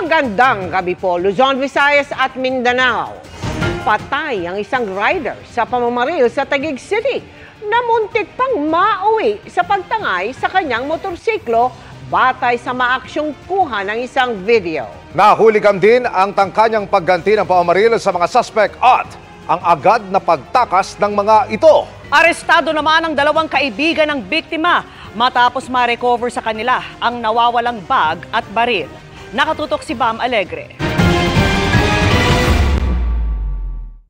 Magandang gabi po, Luzon, Visayas at Mindanao. Patay ang isang rider sa pamamaril sa Taguig City na muntik pang mauwi sa pagtangay sa kanyang motorsiklo batay sa maaksyong kuha ng isang video. Nahuligam din ang tangkanyang pagganti ng pamamaril sa mga suspect at ang agad na pagtakas ng mga ito. Arestado naman ang dalawang kaibigan ng biktima matapos ma-recover sa kanila ang nawawalang bag at baril. Nakatutok si Bam Alegre.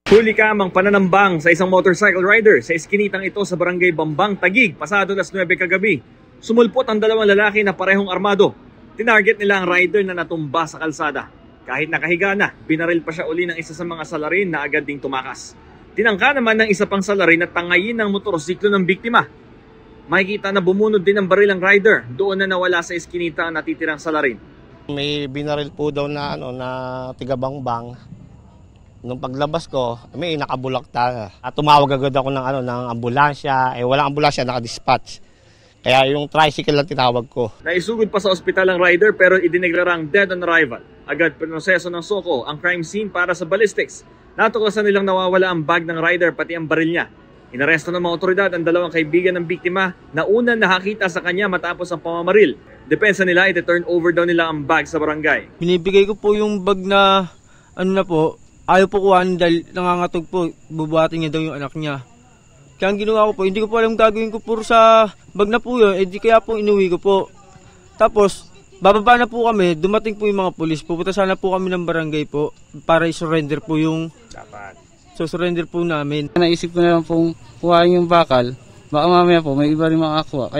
Huli kamang pananambang sa isang motorcycle rider sa iskinitang ito sa barangay Bambang, Taguig, pasado alas 9 kagabi. Sumulpot ang dalawang lalaki na parehong armado. Tinarget nila ang rider na natumba sa kalsada. Kahit nakahiga na, binaril pa siya uli ng isa sa mga salarin na agad ding tumakas. Tinangka naman ng isa pang salarin na tangayin ng motorsiklo ng biktima. Makikita na bumunod din ang baril ang rider. Doon na nawala sa iskinita ang natitirang salarin. May binaril po daw na tigabangbang. Nung paglabas ko, may nakabulakta. Tumawag agad ako ng ambulansya. Walang ambulansya, nakadispatch. Kaya yung tricycle lang tinawag ko. Naisugod pa sa ospital ang rider pero idineklarang dead on arrival. Agad pinoseso ng SOCO ang crime scene para sa ballistics. Natuklasan nilang nawawala ang bag ng rider pati ang baril niya. Inaresto ng mga otoridad ang dalawang kaibigan ng biktima na unang nakakita sa kanya matapos ang pamamaril. Depensa nila, iti-turn over daw nila ang bag sa barangay. Binibigay ko po yung bag na ayaw po kuhanin dahil nangangatog po, bubuhatin niya daw yung anak niya. Kaya ang ginawa ko po, hindi ko po alam gagawin ko po sa bag na po yun, di kaya po inuwi ko po. Tapos, bababa na po kami, dumating po yung mga pulis, pupunta sana po kami ng barangay po para i-surrender po yung surrender po namin. Naisip ko na lang pong kuhain yung bakal, baka mamaya po may iba rin makakuha.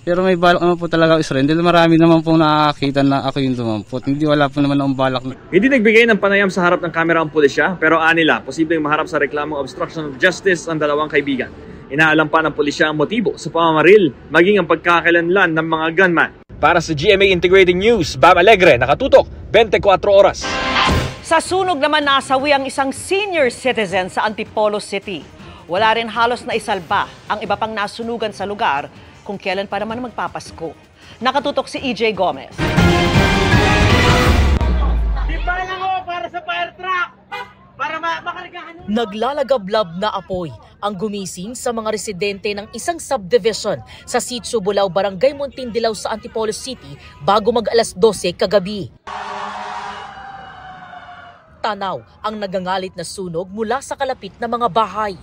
Pero may balak naman po talaga i-surrender. Marami naman po nakakita na ako yung dumampot. Hindi wala po naman akong balak. Hindi nagbigay ng panayam sa harap ng kamera ang pulisya, pero anila, posibleng maharap sa reklamong obstruction of justice ang dalawang kaibigan. Inaalam pa ng pulisya ang motibo sa pamamaril, maging ang pagkakakilanlan ng mga gunman. Para sa GMA Integrated News, Bam Alegre, nakatutok, 24 oras. Sa sunog naman nasawi ang isang senior citizen sa Antipolo City. Wala rin halos na isalba ang iba pang nasunugan sa lugar kung kailan pa naman magpapasko. Nakatutok si EJ Gomez. Naglalagablab na apoy ang gumising sa mga residente ng isang subdivision sa Sitio Bulao, Barangay Muntindilaw sa Antipolo City bago mag-alas 12 kagabi. Tanaw ang nagangalit na sunog mula sa kalapit na mga bahay.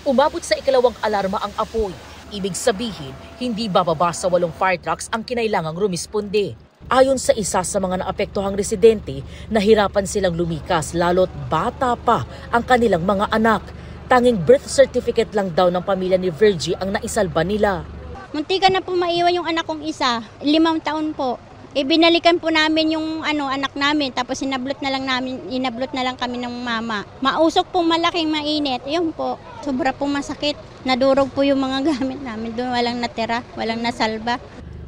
Umabot sa ikalawang alarma ang apoy. Ibig sabihin, hindi bababa sa 8 fire trucks ang kinailangang rumisponde. Ayon sa isa sa mga naapektuhang residente, nahirapan silang lumikas lalo't bata pa ang kanilang mga anak. Tanging birth certificate lang daw ng pamilya ni Virgie ang naisalba nila. Muntikan na po maiwan yung anak kong isa, 5 taon po. Binalikan po namin yung anak namin, tapos inablot na lang kami ng mama. Mausok po, malaking mainit, yun po. Sobra po masakit. Nadurog po yung mga gamit namin doon, walang natira, walang nasalba.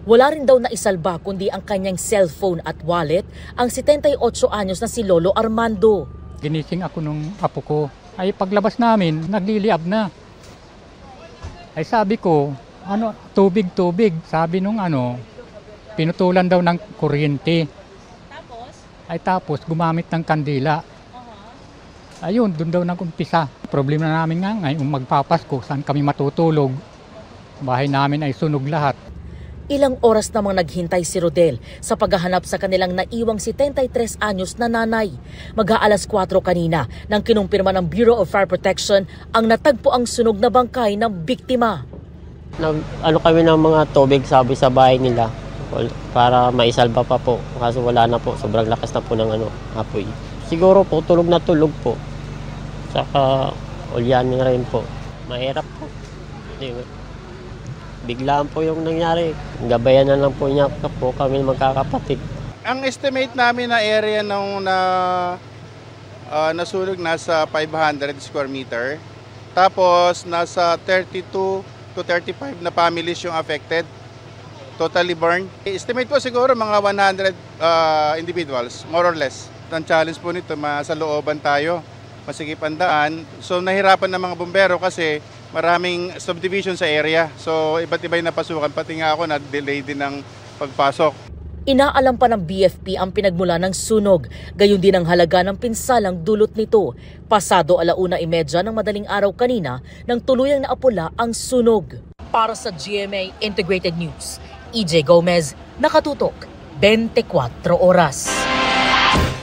Wala rin daw naisalba kundi ang kanyang cellphone at wallet, ang 78 anyos na si Lolo Armando. Ginising ako nung apo ko, ay paglabas namin, nagliliab na. Ay sabi ko, tubig, sabi nung pinutulan daw ng kuryente. Tapos gumamit ng kandila. Ayun, doon daw nag-umpisa. Problema namin nga ngayon, magpapasko, saan kami matutulog. Bahay namin ay sunog lahat. Ilang oras namang naghintay si Rodel sa paghahanap sa kanilang naiwang 73 anyos na nanay. Mag-aalas 4 kanina nang kinumpirma ng Bureau of Fire Protection ang natagpo ang sunog na bangkay ng biktima. Kami ng mga tubig sabi sa bahay nila para maisalba pa po. Kaso wala na po, sobrang lakas na po ng apoy. Siguro po tulog na tulog po. Saka ulyanin rin po. Mahirap po. Biglaan po yung nangyari. Gabayan na lang po niya po kami magkakapatid. Ang estimate namin na area nung nasunog nasa 500 square meter. Tapos nasa 32 to 35 na families yung affected. Totally burned. Estimate po siguro mga 100 individuals, more or less. Ang challenge po nito, sa looban tayo, masikip ang daan. So nahirapan ng mga bumbero kasi maraming subdivision sa area. So iba't iba yung napasukan, pati nga ako na-delay din ng pagpasok. Inaalam pa ng BFP ang pinagmula ng sunog, gayon din ang halaga ng pinsalang dulot nito. Pasado 1:30 ng madaling araw kanina nang tuluyang naapula ang sunog. Para sa GMA Integrated News, EJ Gomez, nakatutok, 24 oras.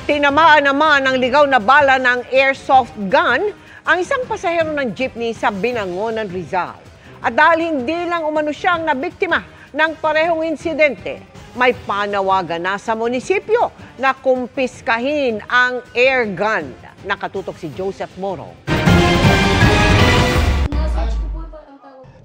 Tinamaan naman ng ligaw na bala ng airsoft gun ang isang pasahero ng jeepney sa Binangonan, Rizal. At dahil hindi lang umano siyang nabiktima ng parehong insidente, may panawagan na sa munisipyo na kumpiskahin ang air gun. Nakatutok si Joseph Moro.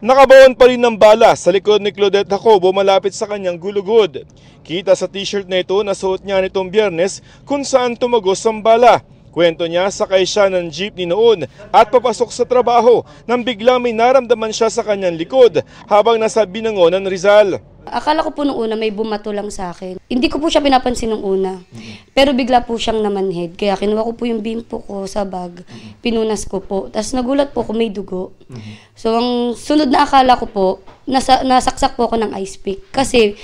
Nakabaon pa rin ng bala sa likod ni Claudette Jacobo malapit sa kanyang gulugod. Kita sa t-shirt na ito na suot niya nitong Biyernes kung saan tumagos ang bala. Kwento niya, sakay siya ng jeepney noon at papasok sa trabaho nang biglang may naramdaman siya sa kanyang likod habang nasa Binangonan, Rizal. Akala ko po nung una may bumato lang sa akin. Hindi ko po siya pinapansin nung una. Pero bigla po siyang namanhid. Kaya kinuha ko po yung bimpo ko sa bag. Pinunas ko po. Tapos nagulat po ko may dugo. So ang sunod na akala ko po, nasaksak po ako ng ice pick. Kasi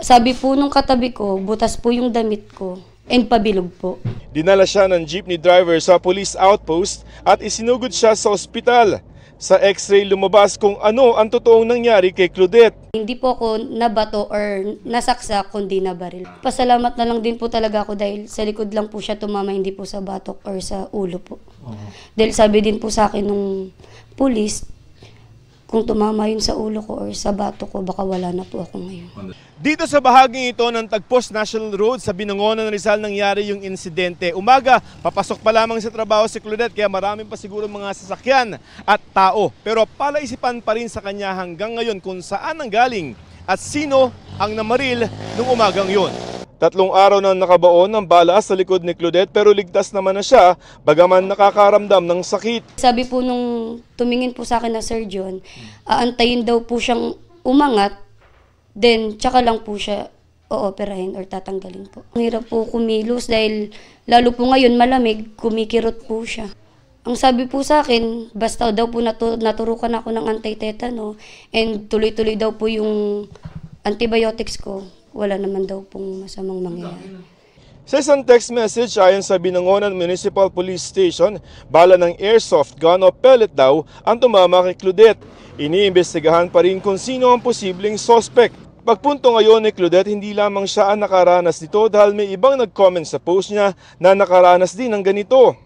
sabi po nung katabi ko, butas po yung damit ko. And pabilog po. Dinala siya ng jeepney driver sa police outpost at isinugod siya sa ospital. Sa x-ray lumabas kung ano ang totoong nangyari kay Claudette. Hindi po ako nabato or nasaksak kundi nabaril. Pasalamat na lang din po talaga ako dahil sa likod lang po siya tumama, hindi po sa batok or sa ulo po. Dahil sabi din po sa akin nung police, kung tumama yun sa ulo ko or sa batok ko, baka wala na po ako ngayon. Dito sa bahaging ito ng Tagpos National Road sa Binangonan, Rizal nangyari yung insidente. Umaga, papasok pa lamang sa trabaho si Claudette kaya maraming pa siguro mga sasakyan at tao. Pero palaisipan pa rin sa kanya hanggang ngayon kung saan nanggaling at sino ang namaril nung umagang yun. 3 araw na nakabaon ng bala sa likod ni Claudette pero ligtas naman na siya bagaman nakakaramdam ng sakit. Sabi po nung tumingin po sa akin na surgeon, aantayin daw po siyang umangat, then tsaka lang po siya ooperahin or tatanggalin po. Ang hirap po kumilos dahil lalo po ngayon malamig, kumikirot po siya. Ang sabi po sa akin, basta daw po naturukan ako ng anti-tetano and tuloy-tuloy daw po yung antibiotics ko. Wala naman daw pong masamang mangyayari. Sa isang text message ayon sa Binangonan Municipal Police Station, bala ng airsoft gun o pellet daw ang tumama kay Claudette. Iniimbestigahan pa rin kung sino ang posibleng suspect. Pagpunto ngayon ni Claudette, hindi lamang siya ang nakaranas nito dahil may ibang nag-comment sa post niya na nakaranas din ng ganito.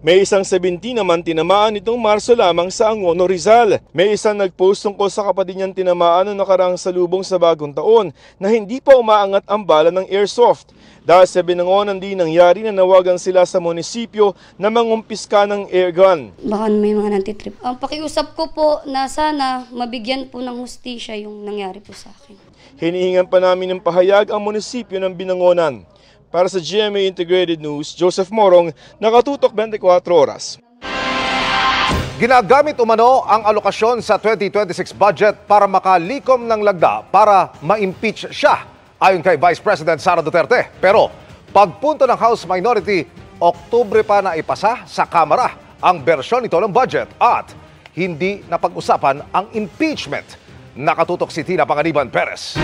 May isang 17 naman tinamaan nitong Marso lamang sa Angono, Rizal. May isang nag-post tungkol sa kapatid niyang tinamaan noong nakaraang salubong sa bagong taon na hindi pa umaangat ang bala ng airsoft. Dahil sa Binangonan din nangyari na nawagan sila sa munisipyo na mangumpiska ng airgun. Baka may mga nantitrip. Ang pakiusap ko po na sana mabigyan po ng hustisya yung nangyari po sa akin. Hinihingan pa namin ng pahayag ang munisipyo ng Binangonan. Para sa GMA Integrated News, Joseph Morong, nakatutok 24 oras. Ginagamit umano ang alokasyon sa 2026 budget para makalikom ng lagda para ma-impeach siya, ayon kay Vice President Sara Duterte. Pero pagpunto ng House Minority, Oktubre pa na ipasa sa Kamara ang bersyon nito ng budget at hindi napag-usapan ang impeachment. Nakatutok si Tina Panganiban Perez.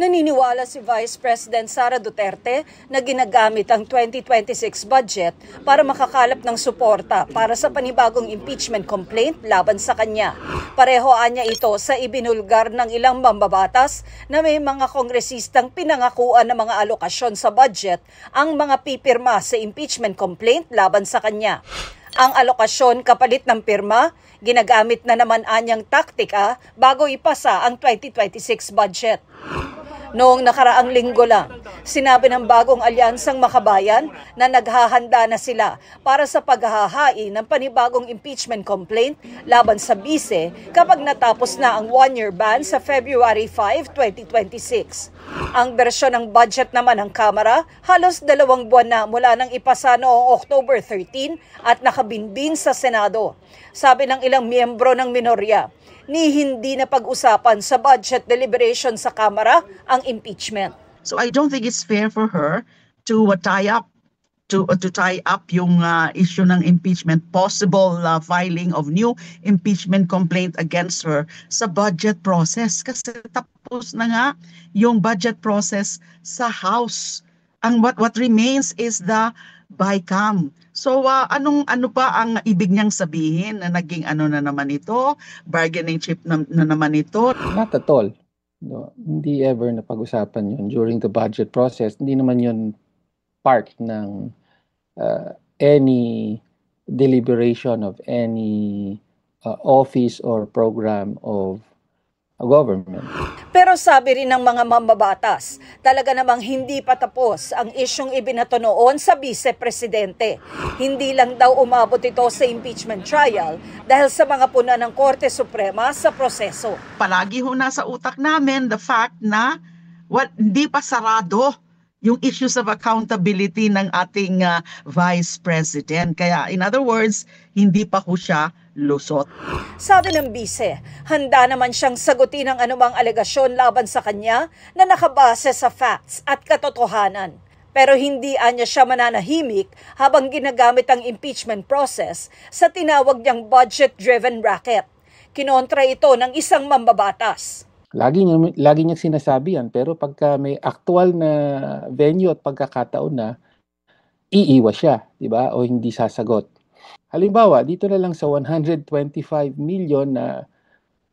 Naniniwala si Vice President Sara Duterte na ginagamit ang 2026 budget para makakalap ng suporta para sa panibagong impeachment complaint laban sa kanya. Parehoan niya ito sa ibinulgar ng ilang mambabatas na may mga kongresistang pinangakuan ng mga alokasyon sa budget ang mga pipirma sa impeachment complaint laban sa kanya. Ang alokasyon kapalit ng pirma, ginagamit na naman anyang taktika bago ipasa ang 2026 budget. Noong nakaraang linggo lang, sinabi ng bagong alyansang makabayan na naghahanda na sila para sa paghahain ng panibagong impeachment complaint laban sa bise kapag natapos na ang 1-year ban sa February 5, 2026. Ang bersyon ng budget naman ng Kamara, halos 2 buwan na mula nang ipasa noong October 13 at nakabinbin sa Senado. Sabi ng ilang miyembro ng minorya, ni hindi na pag-usapan sa budget deliberation sa Kamara ang impeachment. So I don't think it's fair for her to tie up yung issue ng impeachment, possible filing of new impeachment complaint against her sa budget process kasi natapos na nga yung budget process sa House. Ang what remains is the BICAM. So ano pa ang ibig niyang sabihin na naging ano na naman ito, bargaining chip na naman ito? Not at all. No, hindi ever napag-usapan yun during the budget process. Hindi naman yun part ng any deliberation of any office or program of a government. Pero sabi rin ng mga mambabatas, talaga namang hindi pa tapos ang isyong ibinato noon sa Vice-Presidente. Hindi lang daw umabot ito sa impeachment trial dahil sa mga puna ng Korte Suprema sa proseso. Palagi ho nasa utak namin the fact na hindi pa sarado yung issues of accountability ng ating Vice President. Kaya in other words, hindi pa ho siya lusot. Sabi ng bise, handa naman siyang sagutin ang anumang alegasyon laban sa kanya na nakabase sa facts at katotohanan. Pero hindi anya siya mananahimik habang ginagamit ang impeachment process sa tinawag niyang budget-driven racket. Kinontra ito ng isang mambabatas. Lagi niya sinasabi yan, pero pagka may actual na venue at pagkakataon na, iiwas siya, di ba? O hindi sasagot. Halimbawa, dito na lang sa 125 million na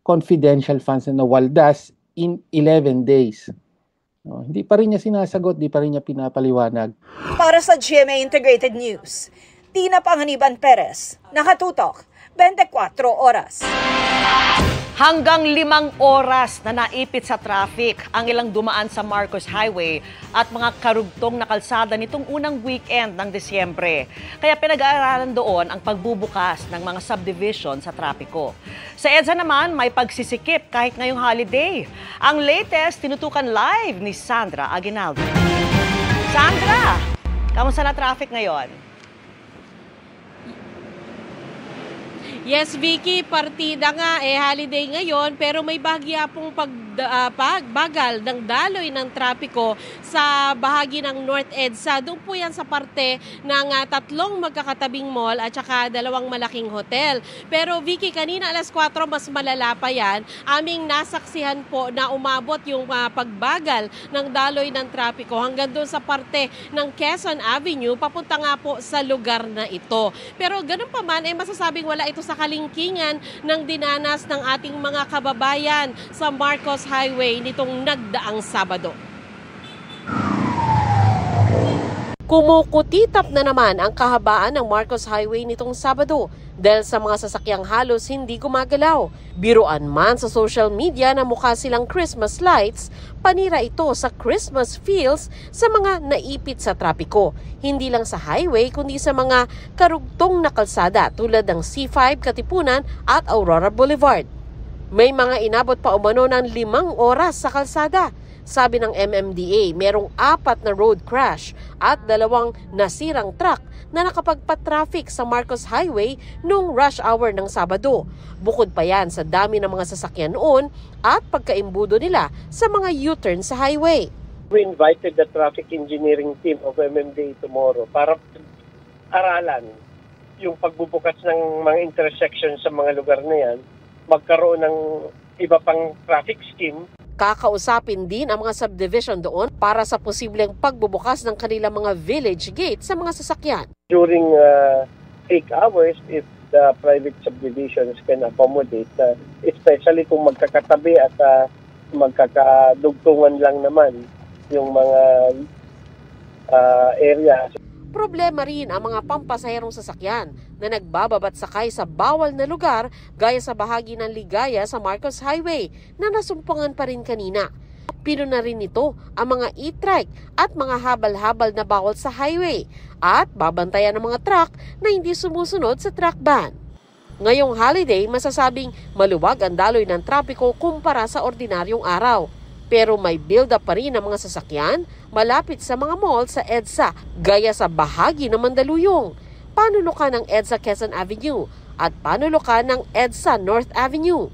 confidential funds na nawaldas in 11 days. No, hindi pa rin niya sinasagot, hindi pa rin niya pinapaliwanag. Para sa GMA Integrated News, Tina Panganiban Perez, nakatutok, 24 oras. Hanggang 5 oras na naipit sa traffic ang ilang dumaan sa Marcos Highway at mga karugtong na kalsada nitong unang weekend ng Disyembre. Kaya pinag-aaralan doon ang pagbubukas ng mga subdivision sa trapiko. Sa EDSA naman, may pagsisikip kahit ngayong holiday. Ang latest, tinutukan live ni Sandra Aguinaldo. Sandra, kamusta na traffic ngayon? Yes, Vicky, partida nga holiday ngayon pero may bahagya pong pagbagal ng daloy ng trapiko sa bahagi ng North EDSA. Doon po yan sa parte ng 3 magkakatabing mall at saka 2 malaking hotel. Pero Vicky, kanina alas 4 mas malala pa yan. Aming nasaksihan po na umabot yung pagbagal ng daloy ng trapiko hanggang doon sa parte ng Quezon Avenue papunta nga po sa lugar na ito. Pero ganun pa man, masasabing wala ito sa kalingkingan ng dinanas ng ating mga kababayan sa Marcos Highway nitong nagdaang Sabado. Kumukutitap na naman ang kahabaan ng Marcos Highway nitong Sabado dahil sa mga sasakyang halos hindi gumagalaw. Biruan man sa social media na mukha silang Christmas lights, panira ito sa Christmas feels sa mga naipit sa trapiko. Hindi lang sa highway kundi sa mga karugtong na kalsada tulad ng C5 Katipunan at Aurora Boulevard. May mga inabot pa umano ng 5 oras sa kalsada. Sabi ng MMDA, merong 4 na road crash at 2 nasirang truck na nakapagpa-traffic sa Marcos Highway noong rush hour ng Sabado. Bukod pa yan sa dami ng mga sasakyan noon at pagkaimbudo nila sa mga U-turn sa highway. We invited the traffic engineering team of MMDA tomorrow para aralan yung pagbubukas ng mga intersection sa mga lugar na yan, magkaroon ng iba pang traffic scheme. Kakausapin din ang mga subdivision doon para sa posibleng pagbubukas ng kanilang mga village gate sa mga sasakyan. During peak hours, if the private subdivisions can accommodate, especially kung magkakatabi at magkakadugtungan lang naman yung mga area. Problema rin ang mga pampasaherong sasakyan na nagbababat sakay sa bawal na lugar gaya sa bahagi ng Ligaya sa Marcos Highway na nasumpungan pa rin kanina. Pino na rin ito ang mga e-trike at mga habal-habal na bawal sa highway at babantayan ng mga truck na hindi sumusunod sa truck ban. Ngayong holiday, masasabing maluwag ang daloy ng trapiko kumpara sa ordinaryong araw. Pero may build-up pa rin ang mga sasakyan malapit sa mga mall sa EDSA, gaya sa bahagi ng Mandaluyong, panulukan ng EDSA Quezon Avenue at panulukan ng EDSA North Avenue.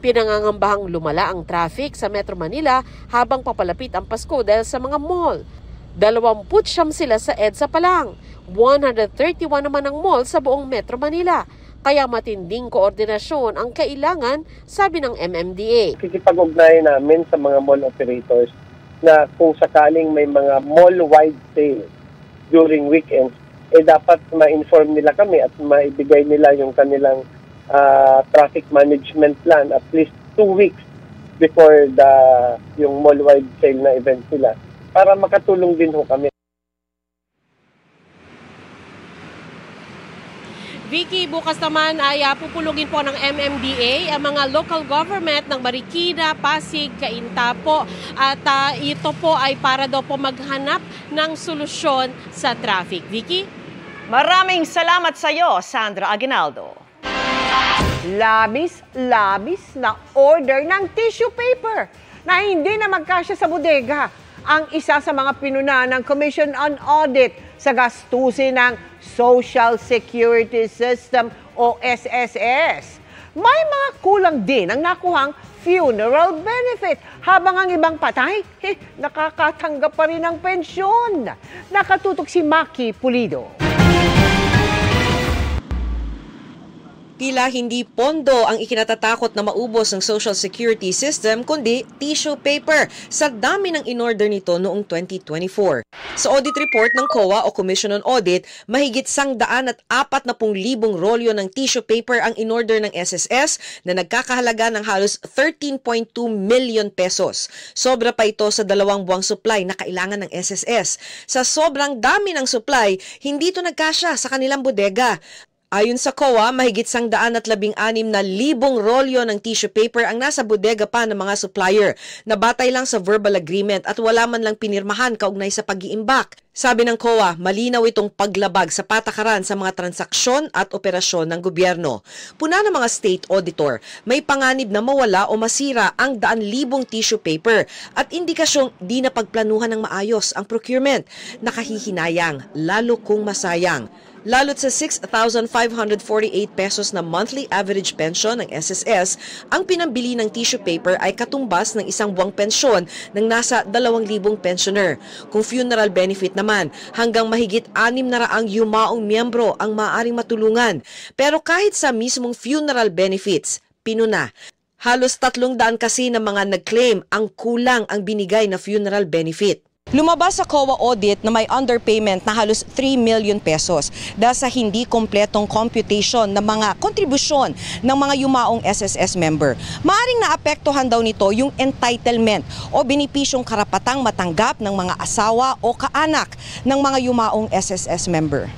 Pinangangambahang lumala ang traffic sa Metro Manila habang papalapit ang Pasko dahil sa mga mall. 29 sila sa EDSA pa lang, 131 naman ang mall sa buong Metro Manila. Kaya matinding koordinasyon ang kailangan, sabi ng MMDA. Kikipag-ugnayan namin sa mga mall operators na kung sakaling may mga mall-wide sale during weekends, dapat ma-inform nila kami at maibigay nila yung kanilang traffic management plan at least 2 weeks before yung mall-wide sale na event nila para makatulong din ho kami. Vicky, bukas naman ay pupulugin po ng MMDA ang mga local government ng Marikina, Pasig, Cainta po. At ito po ay para daw po maghanap ng solusyon sa traffic. Vicky? Maraming salamat sa iyo, Sandra Aguinaldo. Labis na order ng tissue paper na hindi na magkasya sa bodega. Ang isa sa mga pinuna ng Commission on Audit sa gastusin ng Social Security System o SSS. May mga kulang din ang nakuhang funeral benefit habang ang ibang patay, nakakatanggap pa rin ng pensyon. Nakatutok si Maki Pulido. Tila hindi pondo ang ikinatatakot na maubos ng Social Security System kundi tissue paper sa dami ng in-order nito noong 2024. Sa audit report ng COA o Commission on Audit, mahigit 140,000 rolyo ng tissue paper ang in-order ng SSS na nagkakahalaga ng halos 13.2 million pesos. Sobra pa ito sa 2 buwang supply na kailangan ng SSS. Sa sobrang dami ng supply, hindi ito nagkasya sa kanilang bodega. Ayon sa COA, mahigit 116,000 rolyo ng tissue paper ang nasa bodega pa ng mga supplier na batay lang sa verbal agreement at wala man lang pinirmahan kaugnay sa pag-iimbak. Sabi ng COA, malinaw itong paglabag sa patakaran sa mga transaksyon at operasyon ng gobyerno. Puna ng mga state auditor, may panganib na mawala o masira ang 100,000 tissue paper at indikasyong di na pagplanuhan ng maayos ang procurement. Nakahihinayang, lalo kung masayang. Lalo't sa 6,548 pesos na monthly average pension ng SSS, ang pinambili ng tissue paper ay katumbas ng 1 buwang pensyon ng nasa 2,000 pensioner. Kung funeral benefit naman, hanggang mahigit 600 yumaong miyembro ang maaaring matulungan. Pero kahit sa mismong funeral benefits, pinuna. Halos 300 kasi ng mga nag-claim ang kulang ang binigay na funeral benefit. Lumabas sa COA audit na may underpayment na halos 3 million pesos dahil sa hindi kompletong computation ng mga kontribusyon ng mga yumaong SSS member. Maaring naapektuhan daw nito yung entitlement o binipisyong karapatang matanggap ng mga asawa o kaanak ng mga yumaong SSS member.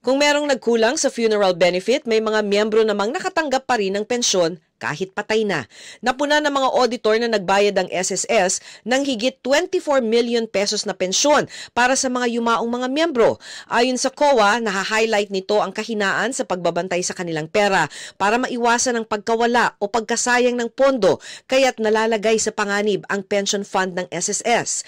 Kung merong nagkulang sa funeral benefit, may mga miyembro namang nakatanggap pa rin ng pensyon kahit patay na. Napuna ng mga auditor na nagbayad ang SSS ng higit 24 million pesos na pensyon para sa mga yumaong mga miyembro. Ayon sa COA, naha-highlight nito ang kahinaan sa pagbabantay sa kanilang pera para maiwasan ang pagkawala o pagkasayang ng pondo kaya't nalalagay sa panganib ang pension fund ng SSS.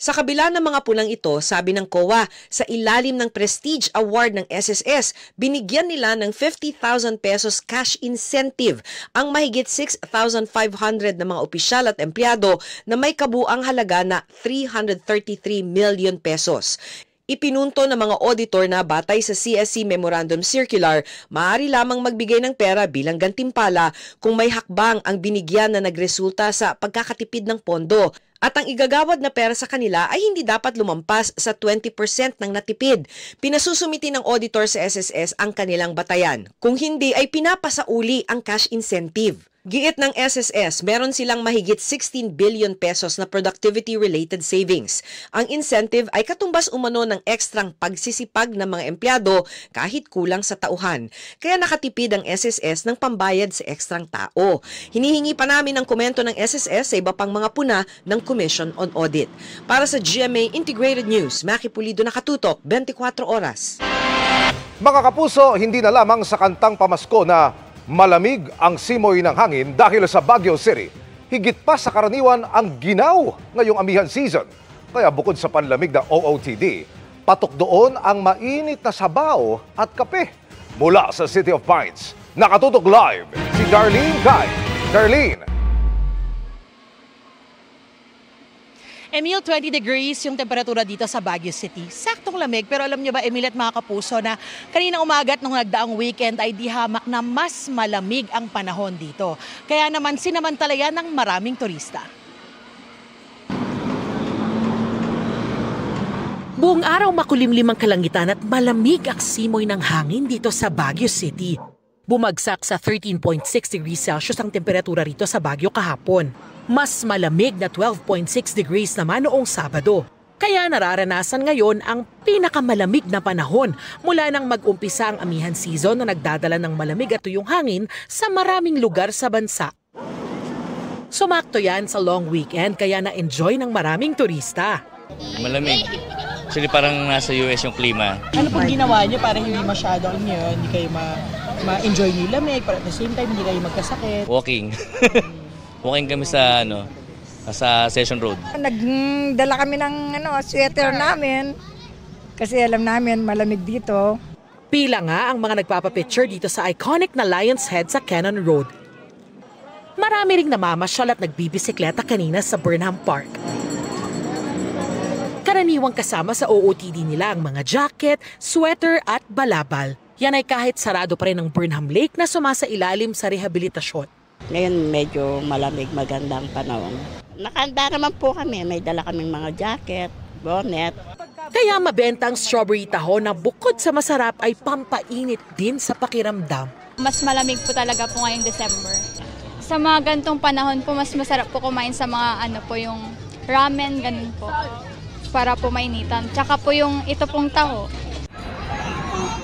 Sa kabila ng mga punang ito, sabi ng COA, sa ilalim ng Prestige Award ng SSS, binigyan nila ng 50,000 pesos cash incentive ang mahigit 6,500 na mga opisyal at empleyado na may kabuang halaga na 333 million pesos. Ipinunto ng mga auditor na batay sa CSC Memorandum Circular, maaari lamang magbigay ng pera bilang gantimpala kung may hakbang ang binigyan na nagresulta sa pagkakatipid ng pondo. At ang igagawad na pera sa kanila ay hindi dapat lumampas sa 20% ng natipid. Pinasusumiti ng auditor sa SSS ang kanilang batayan. Kung hindi ay pinapasauli ang cash incentive. Giit ng SSS, meron silang mahigit 16 billion pesos na productivity-related savings. Ang incentive ay katumbas umano ng ekstrang pagsisipag ng mga empleyado kahit kulang sa tauhan. Kaya nakatipid ang SSS ng pambayad sa ekstrang tao. Hinihingi pa namin ang komento ng SSS sa iba pang mga puna ng Commission on Audit. Para sa GMA Integrated News, Maki Pulido, nakatutok, 24 oras. Mga kapuso, hindi na lamang sa kantang pamasko na malamig ang simoy ng hangin dahil sa Baguio City. Higit pa sa karaniwan ang ginaw ngayong amihan season. Kaya bukod sa panlamig na OOTD, patok doon ang mainit na sabaw at kape. Mula sa City of Pines, nakatutok live si Darlene Kai. Darlene. Emil, 20 degrees yung temperatura dito sa Baguio City. Saktong lamig, pero alam niyo ba, Emil at mga kapuso, na kaninang umaga at nung nagdaang weekend ay di hamak na mas malamig ang panahon dito. Kaya naman sinamantalayan ng maraming turista. Buong araw makulimlim ang kalangitan at malamig ang simoy ng hangin dito sa Baguio City. Bumagsak sa 13.6 degrees Celsius ang temperatura rito sa Baguio kahapon. Mas malamig na 12.6 degrees naman noong Sabado. Kaya nararanasan ngayon ang pinakamalamig na panahon mula nang mag-umpisa ang amihan season na nagdadala ng malamig at tuyong hangin sa maraming lugar sa bansa. Sumakto yan sa long weekend kaya na-enjoy ng maraming turista. Malamig. Actually parang nasa US yung klima. Ano pong ginawa niyo para hindi masyado hindi kayo ma-enjoy yung lamig, pero at the same time hindi kayo magkasakit? Walking. Walking kami sa sa Session Road. Nagdala kami ng sweater namin kasi alam namin malamig dito. Pila nga ang mga nagpapapicture dito sa iconic na Lion's Head sa Cannon Road. Marami ring namamasyal at nagbibisikleta kanina sa Burnham Park. Karaniwang kasama sa OOTD nila ang mga jacket, sweater at balabal. Yan ay kahit sarado pa rin ang Burnham Lake na sumasailalim sa rehabilitasyon. Ngayon medyo malamig, magandang panahon. Nakahanda naman po kami, may dala kaming mga jacket, bonnet. Kaya mabenta ang strawberry taho na bukod sa masarap ay pampainit din sa pakiramdam. Mas malamig po talaga po ngayong December. Sa mga gantong panahon po, mas masarap po kumain sa mga yung ramen, ganun po. Para po mainitan. Tsaka po yung ito pong taho.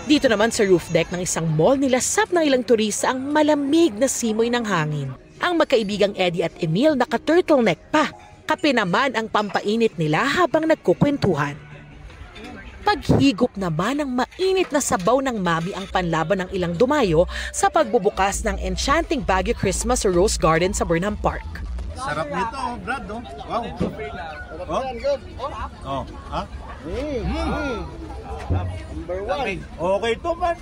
Dito naman sa roof deck ng isang mall, nilasap ng ilang turista ang malamig na simoy ng hangin. Ang magkaibigang Eddie at Emil naka-turtleneck pa. Kape naman ang pampainit nila habang nagkukwentuhan. Paghigop naman ng mainit na sabaw ng mami ang panlaban ng ilang dumayo sa pagbubukas ng Enchanting Baguio Christmas Rose Garden sa Burnham Park. Sarap nito, Brad, no? Wow. Oh, ha? Number one. Okay to, man.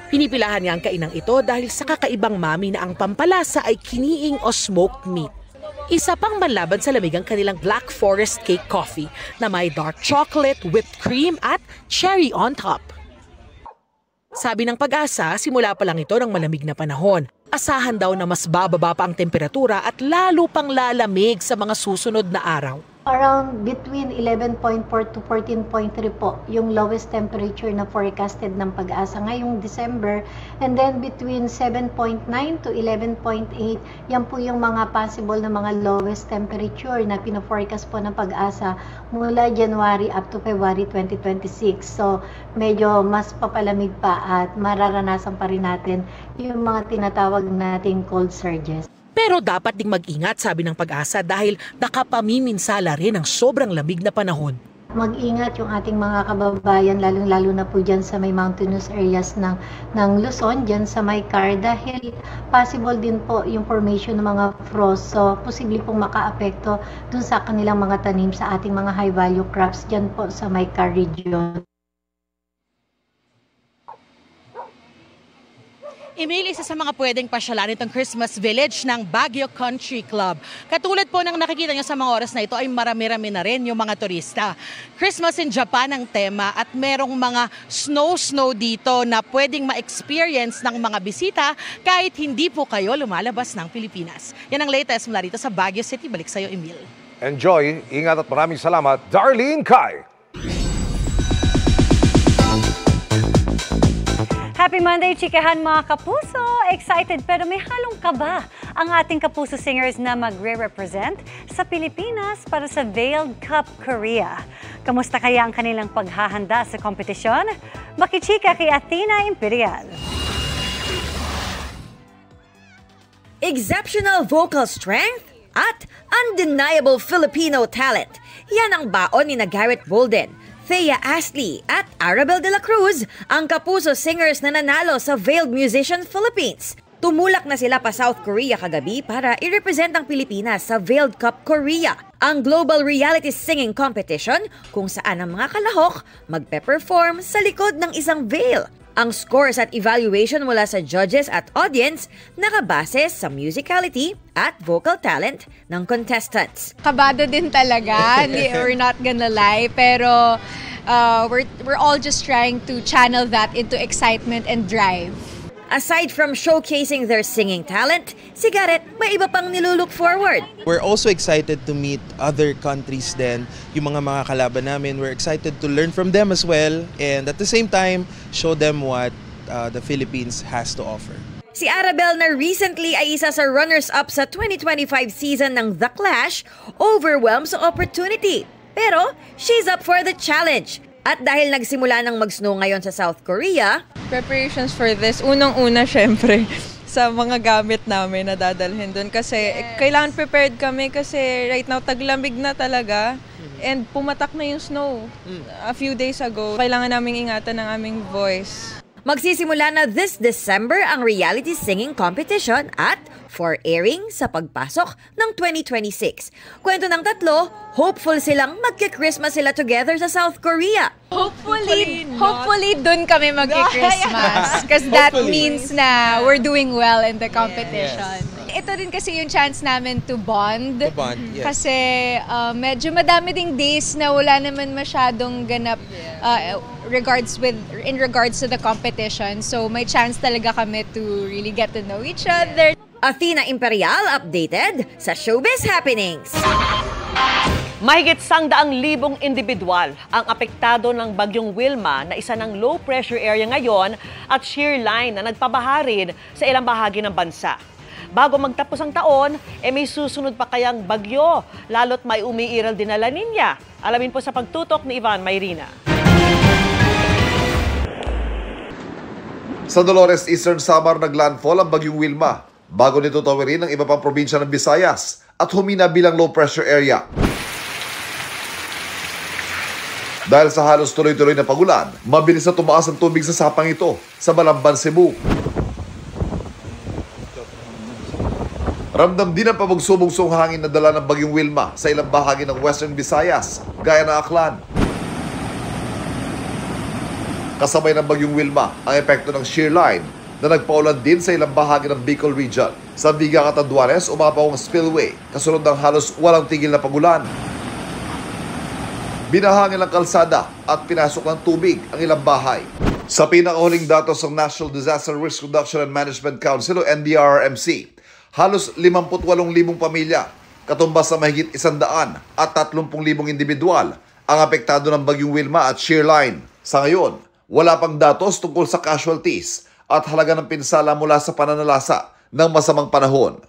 Pinipilahan niya ang kainang ito dahil sa kakaibang mami na ang pampalasa ay kiniing o smoked meat. Isa pang manlaban sa lamig ang kanilang Black Forest Cake Coffee na may dark chocolate, whipped cream at cherry on top. Sabi ng Pag-asa, simula pa lang ito ng malamig na panahon. Asahan daw na mas bababa pa ang temperatura at lalo pang lalamig sa mga susunod na araw. Around between 11.4 to 14.3 po yung lowest temperature na forecasted ng Pag-asa ngayong December, and then between 7.9 to 11.8 yan po yung mga possible na mga lowest temperature na pino-forecast po ng Pag-asa mula January up to February 2026. So medyo mas papalamig pa at mararanasan pa rin natin yung mga tinatawag nating cold surges. Pero dapat ding mag-ingat, sabi ng Pag-asa, dahil nakapamiminsala rin ang sobrang lamig na panahon. Mag-ingat yung ating mga kababayan, lalo na po dyan sa may mountainous areas ng Luzon, dyan sa may Car, dahil possible din po yung formation ng mga frost. So, posible pong maka-apekto dun sa kanilang mga tanim sa ating mga high-value crops dyan po sa may Car region. Emil, isa sa mga pwedeng pasyalan itong Christmas Village ng Baguio Country Club. Katulad po ng nakikita nyo sa mga oras na ito ay marami-rami na rin yung mga turista. Christmas in Japan ang tema at merong mga snow dito na pwedeng ma-experience ng mga bisita kahit hindi po kayo lumalabas ng Pilipinas. Yan ang latest mula dito sa Baguio City. Balik sa'yo, Emil. Enjoy, ingat at maraming salamat, Darlene Kai. Happy Monday, chikahan mga kapuso! Excited pero may halong kaba ang ating kapuso singers na magre-represent sa Pilipinas para sa Veiled Cup Korea. Kamusta kaya ang kanilang paghahanda sa kompetisyon? Makichika kay Athena Imperial. Exceptional vocal strength at undeniable Filipino talent. Yan ang baon ni Garrett Bolden, Thea Astley at Arabel de la Cruz, ang kapuso singers na nanalo sa Veiled Musicians Philippines. Tumulak na sila pa South Korea kagabi para i-represent ang Pilipinas sa Veiled Cup Korea, ang global reality singing competition kung saan ang mga kalahok magpe-perform sa likod ng isang veil. Ang scores at evaluation mula sa judges at audience nakabase sa musicality at vocal talent ng contestants. Kabado din talaga, we're not gonna lie, pero we're all just trying to channel that into excitement and drive. Aside from showcasing their singing talent, si Garrett may iba pang nilulook forward. We're also excited to meet other countries din, yung mga kalaban namin. We're excited to learn from them as well and at the same time, show them what the Philippines has to offer. Si Arabel na recently ay isa sa runners-up sa 2025 season ng The Clash, overwhelmed sa opportunity. Pero she's up for the challenge. At dahil nagsimula ng mag-snow ngayon sa South Korea, preparations for this, unang-una syempre sa mga gamit namin na dadalhin doon. Kasi kailangan prepared kami kasi right now taglamig na talaga and pumatak na yung snow a few days ago. Kailangan namin ingatan ng aming voice. Magsisimula na this December ang reality singing competition at for airing sa pagpasok ng 2026. Kwento ng tatlo, hopeful silang magki-Christmas sila together sa South Korea. Hopefully dun kami magki-Christmas because that means na we're doing well in the competition. Ito din kasi yung chance namin to bond. Yes. Kasi medyo madami ding days na wala naman masyadong ganap in regards to the competition. So may chance talaga kami to really get to know each other. Athena Imperial updated sa Showbiz Happenings. Mahigit 100,000 individual ang apektado ng bagyong Wilma na isa ng low pressure area ngayon at shear line na nagpabaha rin sa ilang bahagi ng bansa. Bago magtapos ang taon, may susunod pa kayang bagyo, lalo't may umiiral din na La Niña. Alamin po sa pagtutok ni Ivan Mayrina. Sa Dolores, Eastern Samar naglandfall ang bagyong Wilma bago nito tawirin ang iba pang probinsya ng Visayas at humina bilang low pressure area. Dahil sa halos tuloy-tuloy na pagulan, mabilis na tumaas ang tubig sa sapang ito sa Balamban, Cebu. Ramdam din ang pabugso-bugsong hangin na dala ng bagyong Wilma sa ilang bahagi ng Western Visayas, gaya ng Aklan. Kasabay ng bagyong Wilma ang epekto ng shear line na nagpaulan din sa ilang bahagi ng Bicol Region. Sa Viga, Catanduanes, umapaw ang spillway kasunod ng halos walang tigil na pagulan. Binahangin ang kalsada at pinasok ng tubig ang ilang bahay. Sa pinakahuling datos ng National Disaster Risk Reduction and Management Council o NDRRMC, halos 58,000 pamilya, katumbas sa mahigit 100 at 30,000 individual ang apektado ng bagyong Wilma at shear line. Sa ngayon, wala pang datos tungkol sa casualties at halaga ng pinsala mula sa pananalasa ng masamang panahon.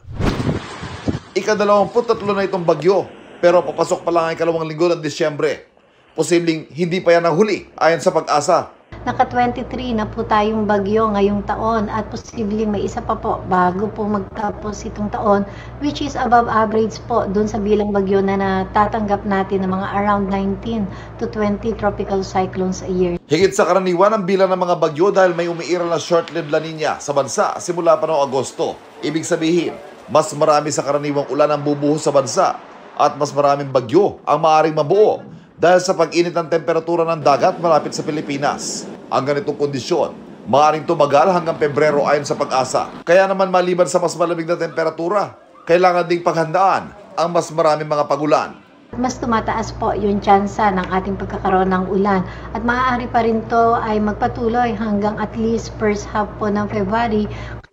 Ika-23 na itong bagyo, pero papasok pa lang ang ikalawang linggo ng Disyembre. Posibleng hindi pa yan ang huli ayon sa Pag-asa. Naka-23 na po tayong bagyo ngayong taon at posibleng may isa pa po bago po magtapos itong taon, which is above average po dun sa bilang bagyo na natatanggap natin ng mga around 19 to 20 tropical cyclones a year. Higit sa karaniwan ang bilang ng mga bagyo dahil may umiiral na short-lived La Niña sa bansa simula pa noong Agosto. Ibig sabihin, mas marami sa karaniwang ulan ang bubuhos sa bansa at mas maraming bagyo ang maaaring mabuo dahil sa pag-init ng temperatura ng dagat malapit sa Pilipinas. Ang ganitong kondisyon, maaaring tumagal hanggang Pebrero ayon sa Pag-asa. Kaya naman maliban sa mas malamig na temperatura, kailangan ding paghandaan ang mas maraming mga pagulan. Mas tumataas po yung tsansa ng ating pagkakaroon ng ulan at maaari pa rin to ay magpatuloy hanggang at least first half po ng February.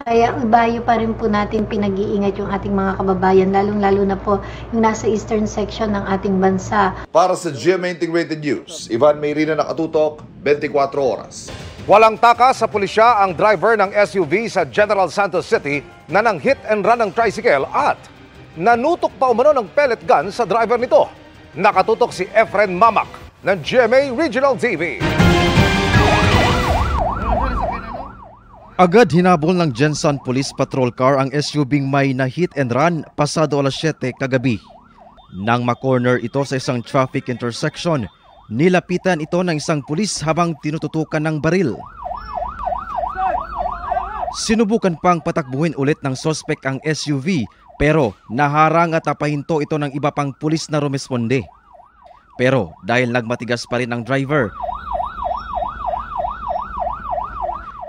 Kaya ibayo pa rin po natin pinag-iingat yung ating mga kababayan, lalong-lalo na po yung nasa eastern section ng ating bansa. Para sa GMA Integrated News, Ivan Mayrina, nakatutok, 24 oras. Walang takas sa pulisya ang driver ng SUV sa General Santos City na nang hit and run ng tricycle at nanutok pa umano ng pellet gun sa driver nito. Nakatutok si Efren Mamak ng GMA Regional TV. Agad hinabol ng Jensen Police Patrol Car ang SUV-ng may na hit and run pasado alas 7 kagabi. Nang makorner ito sa isang traffic intersection, nilapitan ito ng isang pulis habang tinututukan ng baril. Sinubukan pang patakbuhin ulit ng sospek ang SUV pero naharang at napahinto ito ng iba pang pulis na rumesponde. Pero dahil nagmatigas pa rin ang driver,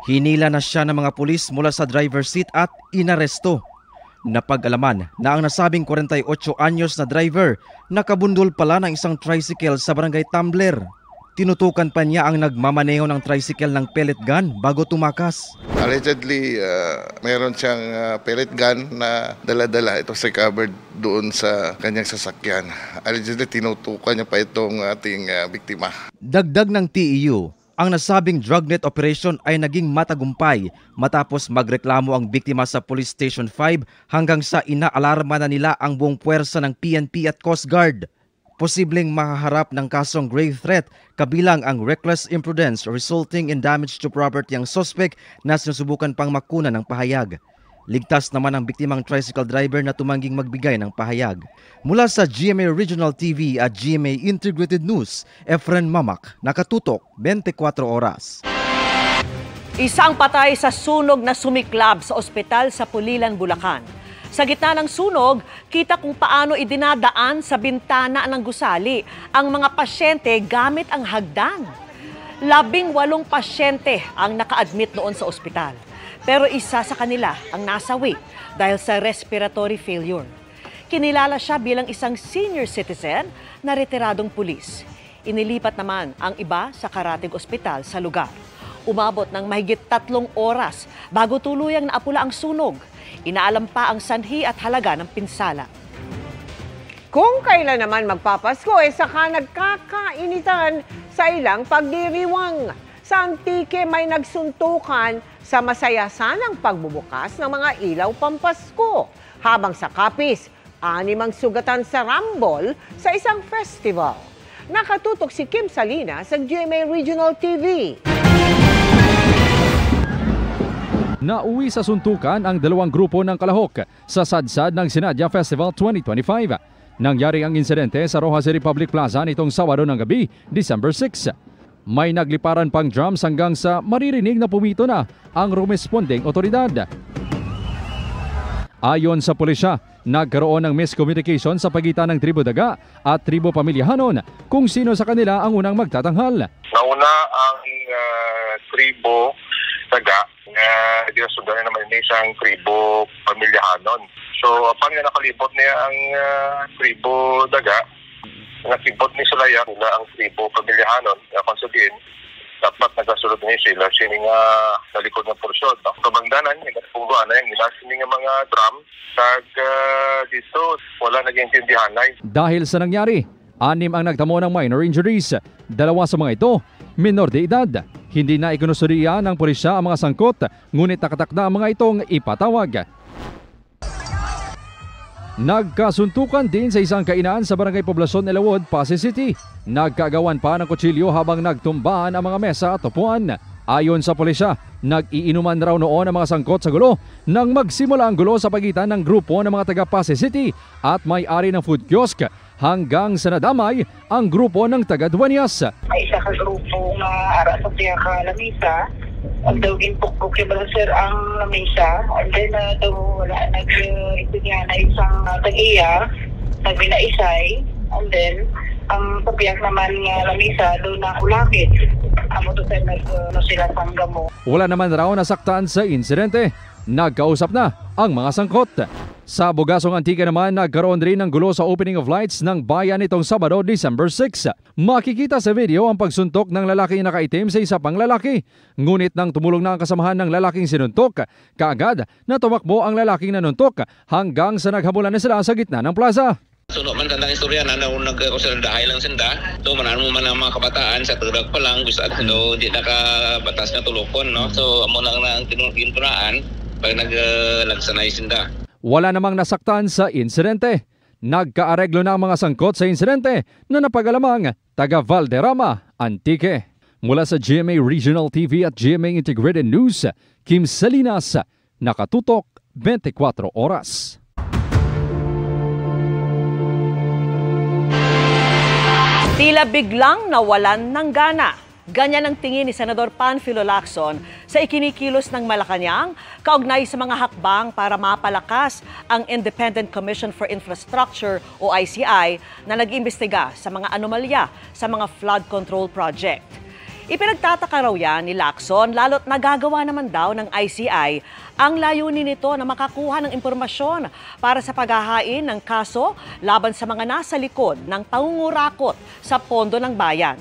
Hinila na siya ng mga pulis mula sa driver's seat at inaresto. Napag-alaman na ang nasabing 48 anyos na driver nakabundol pala ng isang tricycle sa barangay Tumbler. Tinutukan pa niya ang nagmamaneho ng tricycle ng pellet gun bago tumakas. Allegedly, mayroon siyang pellet gun na dala-dala. Ito recovered doon sa kanyang sasakyan. Allegedly, tinutukan niya pa itong ating biktima. Dagdag ng TEU, ang nasabing drugnet operation ay naging matagumpay matapos magreklamo ang biktima sa Police Station 5 hanggang sa inaalarma na nila ang buong puwersa ng PNP at Coast Guard. Posibleng makaharap ng kasong grave threat kabilang ang reckless imprudence resulting in damage to property ang suspect na sinusubukan pang makuna ng pahayag. Ligtas naman ang biktimang tricycle driver na tumangging magbigay ng pahayag. Mula sa GMA Regional TV at GMA Integrated News, Efren Mamak, nakatutok 24 oras. Isang patay sa sunog na sumiklab sa ospital sa Pulilan, Bulacan. Sa gitna ng sunog, kita kung paano idinadaan sa bintana ng gusali ang mga pasyente gamit ang hagdan. 18 pasyente ang naka-admit noon sa ospital. Pero isa sa kanila ang nasawi dahil sa respiratory failure. Kinilala siya bilang isang senior citizen na retiradong pulis. Inilipat naman ang iba sa karatig ospital sa lugar. Umabot ng mahigit 3 oras bago tuluyang naapula ang sunog. Inaalam pa ang sanhi at halaga ng pinsala. Kung kailan naman magpapasko, saka nagkakainitan sa ilang pagdiriwang. Sa Antique may nagsuntukan sa masaya sanang pagbubukas ng mga ilaw pampasko. Habang sa Capiz, 6 ang sugatan sa Rambol sa isang festival. Nakatutok si Kim Salinas sa GMA Regional TV. Nauwi sa suntukan ang 2 grupo ng kalahok sa sadsad ng Sinadya Festival 2025. Nangyari ang insidente sa Rojas City Public Plaza nitong Sabado ng gabi, December 6. May nagliparan pang drums hanggang sa maririnig na pumito na ang rumesponding otoridad. Ayon sa pulisya, nagkaroon ng miscommunication sa pagitan ng Tribo Daga at Tribo Pamilyahanon kung sino sa kanila ang unang magtatanghal. Nauna ang Tribo Daga na ginasudan naman niya isang Tribo Pamilyahanon. So, upang nakalibot niya ang Tribo Daga, nakibot ni Sulaya nila ang Tribo Pamilyahanon. Kung sabihin, dapat nagasulod niya sila sining sa likod ng porsyon. Kabangdanan, nagpungguan na yung sining mga drum. Dito, wala nag-intindihan na. Dahil sa nangyari, 6 ang nagtamo ng minor injuries. 2 sa mga ito, minor de edad. Hindi na ikinusuriya ng pulisya ang mga sangkot, ngunit nakatakda ang mga itong ipatawag. Nagkasuntukan din sa isang kainan sa Barangay Poblacion Elawod, Pasay City. Nagkagawan pa ng kutsilyo habang nagtumbahan ang mga mesa at upuan. Ayon sa pulisya, nag-iinuman raw noon ang mga sangkot sa gulo nang magsimula ang gulo sa pagitan ng grupo ng mga taga Pasay City at may-ari ng food kiosk hanggang sa nadamay ang grupo ng taga Dueñas. May isa ka grupo nga ara sa tiya ka lamisa. Ang daw ginpukpuk yung balancer ang lamisa. And then daw wala ito niya na isang tag-iya, nagbinaisay. And then ang papiyak naman nga lamisa doon na ulapit. Amo to sila sanggamo. Wala naman raw nasaktan sa insidente. Nagkausap na ang mga sangkot. Sa Bugasong Antique naman, nagkaroon rin ng gulo sa opening of lights ng bayan nitong Sabado, December 6. Makikita sa video ang pagsuntok ng lalaking nakaitim sa isa pang lalaki. Ngunit nang tumulong na ang kasamahan ng lalaking sinuntok, kaagad na tumakbo ang lalaking nanuntok hanggang sa naghabulan na sila sa gitna ng plaza. Suno man tandang istorya na nagkakusaladahay lang sinda. So manan mo man ang mga kabataan sa tudag pa lang gusto hindi nakabatas na tulokon, no. So amo lang na ang tinunaan pag nagsanay sinda. Wala namang nasaktan sa insidente. Nagkaareglo na ang mga sangkot sa insidente na napagalamang taga Valderrama, Antique. Mula sa GMA Regional TV at GMA Integrated News, Kim Salinas, nakatutok 24 oras. Tila biglang nawalan ng gana. Ganyan ang tingin ni Senador Panfilo Lacson sa ikinikilos ng Malacanang kaugnay sa mga hakbang para mapalakas ang Independent Commission for Infrastructure o ICI na nag-imbestiga sa mga anomalya sa mga flood control project. Ipinagtataka raw yan ni Lacson lalo't nagagawa naman daw ng ICI ang layunin nito na makakuha ng impormasyon para sa paghahain ng kaso laban sa mga nasa likod ng pangungurakot sa pondo ng bayan.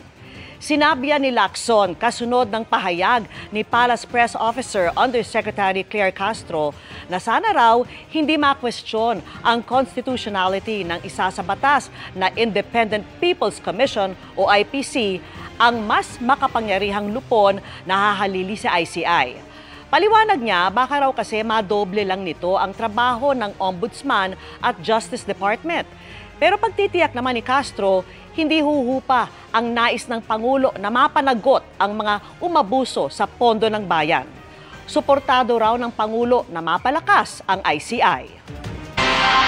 Sinabi ni Lacson kasunod ng pahayag ni Palace Press Officer Undersecretary Claire Castro na sana raw hindi ma-question ang constitutionality ng isa sa batas na Independent People's Commission o IPC ang mas makapangyarihang lupon na hahalili sa ICI. Paliwanag niya, baka raw kasi madoble lang nito ang trabaho ng Ombudsman at Justice Department. Pero pagtitiyak naman ni Castro, hindi huhupa ang nais ng Pangulo na mapanagot ang mga umabuso sa pondo ng bayan. Suportado raw ng Pangulo na mapalakas ang ICI.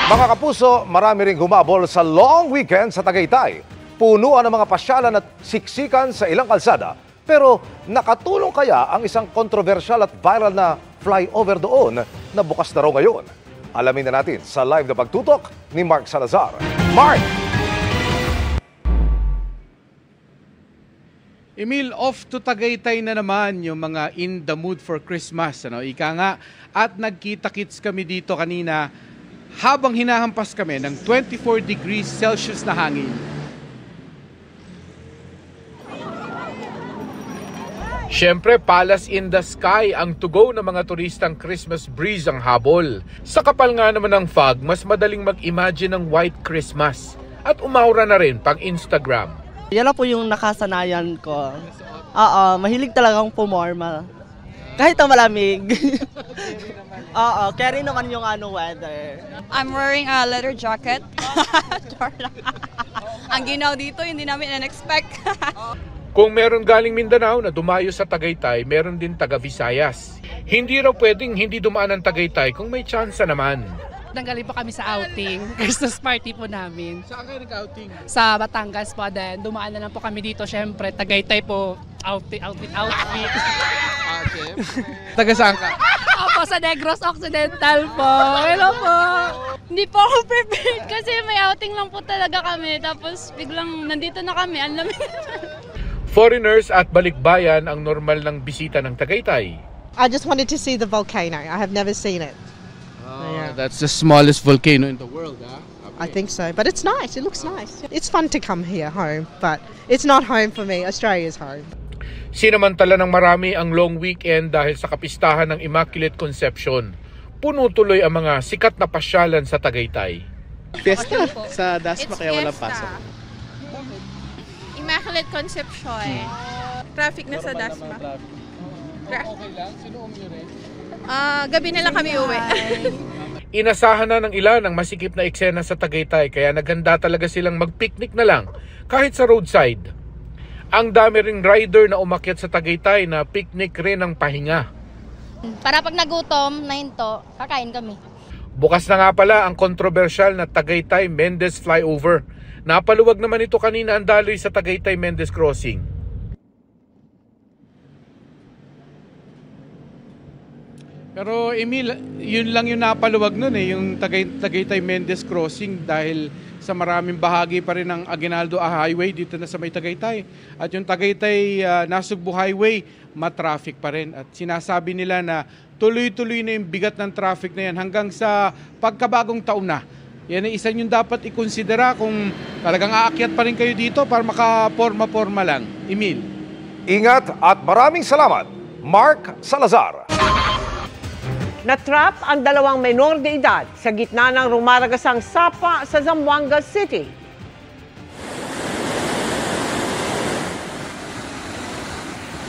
Mga kapuso, marami ring humabol sa long weekend sa Tagaytay. Punuan ang mga pasyalan at siksikan sa ilang kalsada. Pero nakatulong kaya ang isang kontrobersyal at viral na flyover doon na bukas na raw ngayon? Alamin na natin sa live na pagtutok ni Mark Salazar. Mark! Emil, off to Tagaytay na naman yung mga in the mood for Christmas. Ika nga, at nagkita-kits kami dito kanina habang hinahampas kami ng 24 degrees Celsius na hangin. Siyempre, Palace in the Sky ang to-go ng mga turistang Christmas breeze ang habol. Sa kapal nga naman ng fog, mas madaling mag-imagine ng White Christmas. At umaura na rin pang Instagram. Yan lang po yung nakasanayan ko. Mahilig talagang pumorma. Kahit ang malamig. Carry naman yung weather. I'm wearing a leather jacket. Ang ginaw dito, hindi namin in-expect. Kung meron galing Mindanao na dumayo sa Tagaytay, meron din taga Visayas. Hindi raw pwedeng hindi dumaan ang Tagaytay kung may tsansa naman. Nanggaling po kami sa outing, Christmas party po namin. Saan kayo nag-outing? Sa Batangas po, then dumaan na lang po kami dito. Siyempre, Tagaytay po, outfit. Okay. Taga saan ka? Opo, sa Negros Occidental po. Hello po. Hindi po ako prepared kasi may outing lang po talaga kami. Tapos biglang nandito na kami, ang lamig. Foreigners at balikbayan ang normal ng bisita ng Tagaytay. I just wanted to see the volcano. I have never seen it. That's the smallest volcano in the world, huh? I think so, but it's nice. It looks nice. It's fun to come here home, but it's not home for me. Australia's home. Sinamantala ng marami ang long weekend dahil sa kapistahan ng Immaculate Conception. Puno tuloy ang mga sikat na pasyalan sa Tagaytay. Fiesta sa Dasma kaya walang pasok. Immaculate Conception. Traffic na sa Dasma. Okay lang? Sinuong nyo rin? Gabi na lang kami uwi. Inasahan na ng ilan ang masikip na eksena sa Tagaytay kaya naghanda talaga silang mag-picnic na lang kahit sa roadside. Ang dami ring rider na umakyat sa Tagaytay na picnic rin ang pahinga. Para pag nagutom na hinto, kakain kami. Bukas na nga pala ang kontrobersyal na Tagaytay Mendez flyover. Napaluwag naman ito kanina ang daloy sa Tagaytay Mendez Crossing. Pero Emil, yun lang yung napaluwag nun yung Tagaytay Mendez Crossing dahil sa maraming bahagi pa rin ng Aguinaldo Highway dito na sa may Tagaytay. At yung Tagaytay Nasugbu Highway, matraffic pa rin. At sinasabi nila na tuloy-tuloy na yung bigat ng traffic na yan hanggang sa pagkabagong taon na. Yan ay isa yung dapat ikonsidera kung talagang aakyat pa rin kayo dito para makaporma-porma lang. Emil. Ingat at maraming salamat, Mark Salazar. Natrap ang dalawang menor de edad sa gitna ng rumaragasang sapa sa Zamboanga City.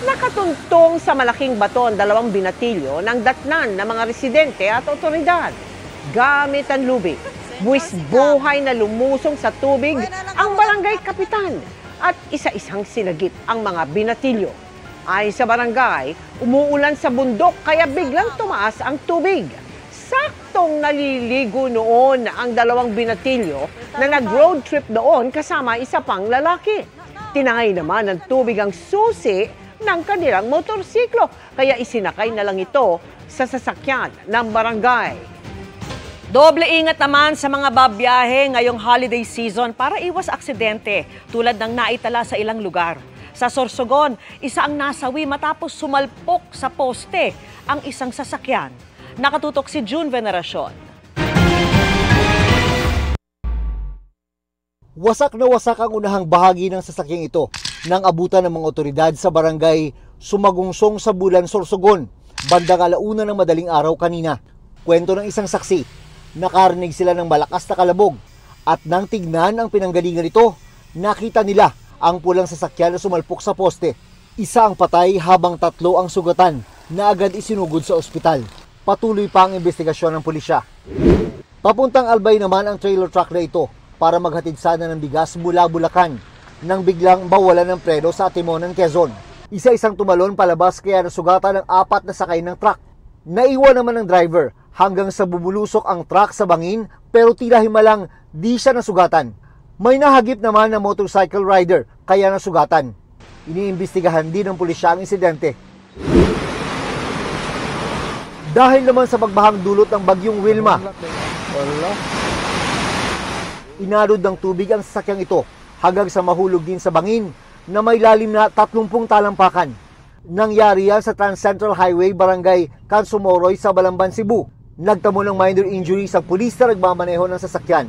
Nakatuntong sa malaking bato ang dalawang binatilyo ng datnan ng mga residente at otoridad. Gamit ang lubid, buwis buhay na lumusong sa tubig ang barangay kapitan at isa-isang sinagip ang mga binatilyo. Ay sa barangay, umuulan sa bundok kaya biglang tumaas ang tubig. Saktong naliligo noon ang dalawang binatilyo na nag-road trip doon kasama isa pang lalaki. Tinangay naman ng tubig ang susi ng kanilang motorsiklo kaya isinakay na lang ito sa sasakyan ng barangay. Doble ingat naman sa mga babiyahe ngayong holiday season para iwas aksidente tulad ng naitala sa ilang lugar. Sa Sorsogon, isa ang nasawi matapos sumalpok sa poste ang isang sasakyan. Nakatutok si June Veneracion. Wasak na wasak ang unahang bahagi ng sasakyang ito nang abutan ng mga otoridad sa barangay Sumagungsong sa Bulan, Sorsogon, bandang 1:00 ng madaling araw kanina. Kwento ng isang saksi, nakarinig sila ng malakas na kalabog at nang tignan ang pinanggalingan nito, nakita nila ang pulang sasakyan na sumalpok sa poste. Isa ang patay habang 3 ang sugatan na agad isinugod sa ospital. Patuloy pa ang investigasyon ng pulisya. Papuntang Albay naman ang trailer truck na ito para maghatid sana ng bigas mula Bulacan nang biglang bawalan ng preno sa Timonan, Quezon. Isa-isang tumalon palabas kaya nasugatan ng 4 na sakay ng truck. Naiwan naman ng driver hanggang sa bumulusok ang truck sa bangin pero tila himalang di siya nasugatan. May nahagip naman na motorcycle rider kaya nasugatan. Iniimbestigahan din ng pulisya ang insidente. Dahil naman sa pagbahang dulot ng bagyong Wilma, inalod ng tubig ang sasakyang ito hanggang sa mahulog din sa bangin na may lalim na 30 talampakan. Nangyari yan sa Trans Central Highway, Barangay Cansumoroy sa Balamban, Cebu. Nagtamo ng minor injury sa pulis na nagmamaneho ng sasakyan.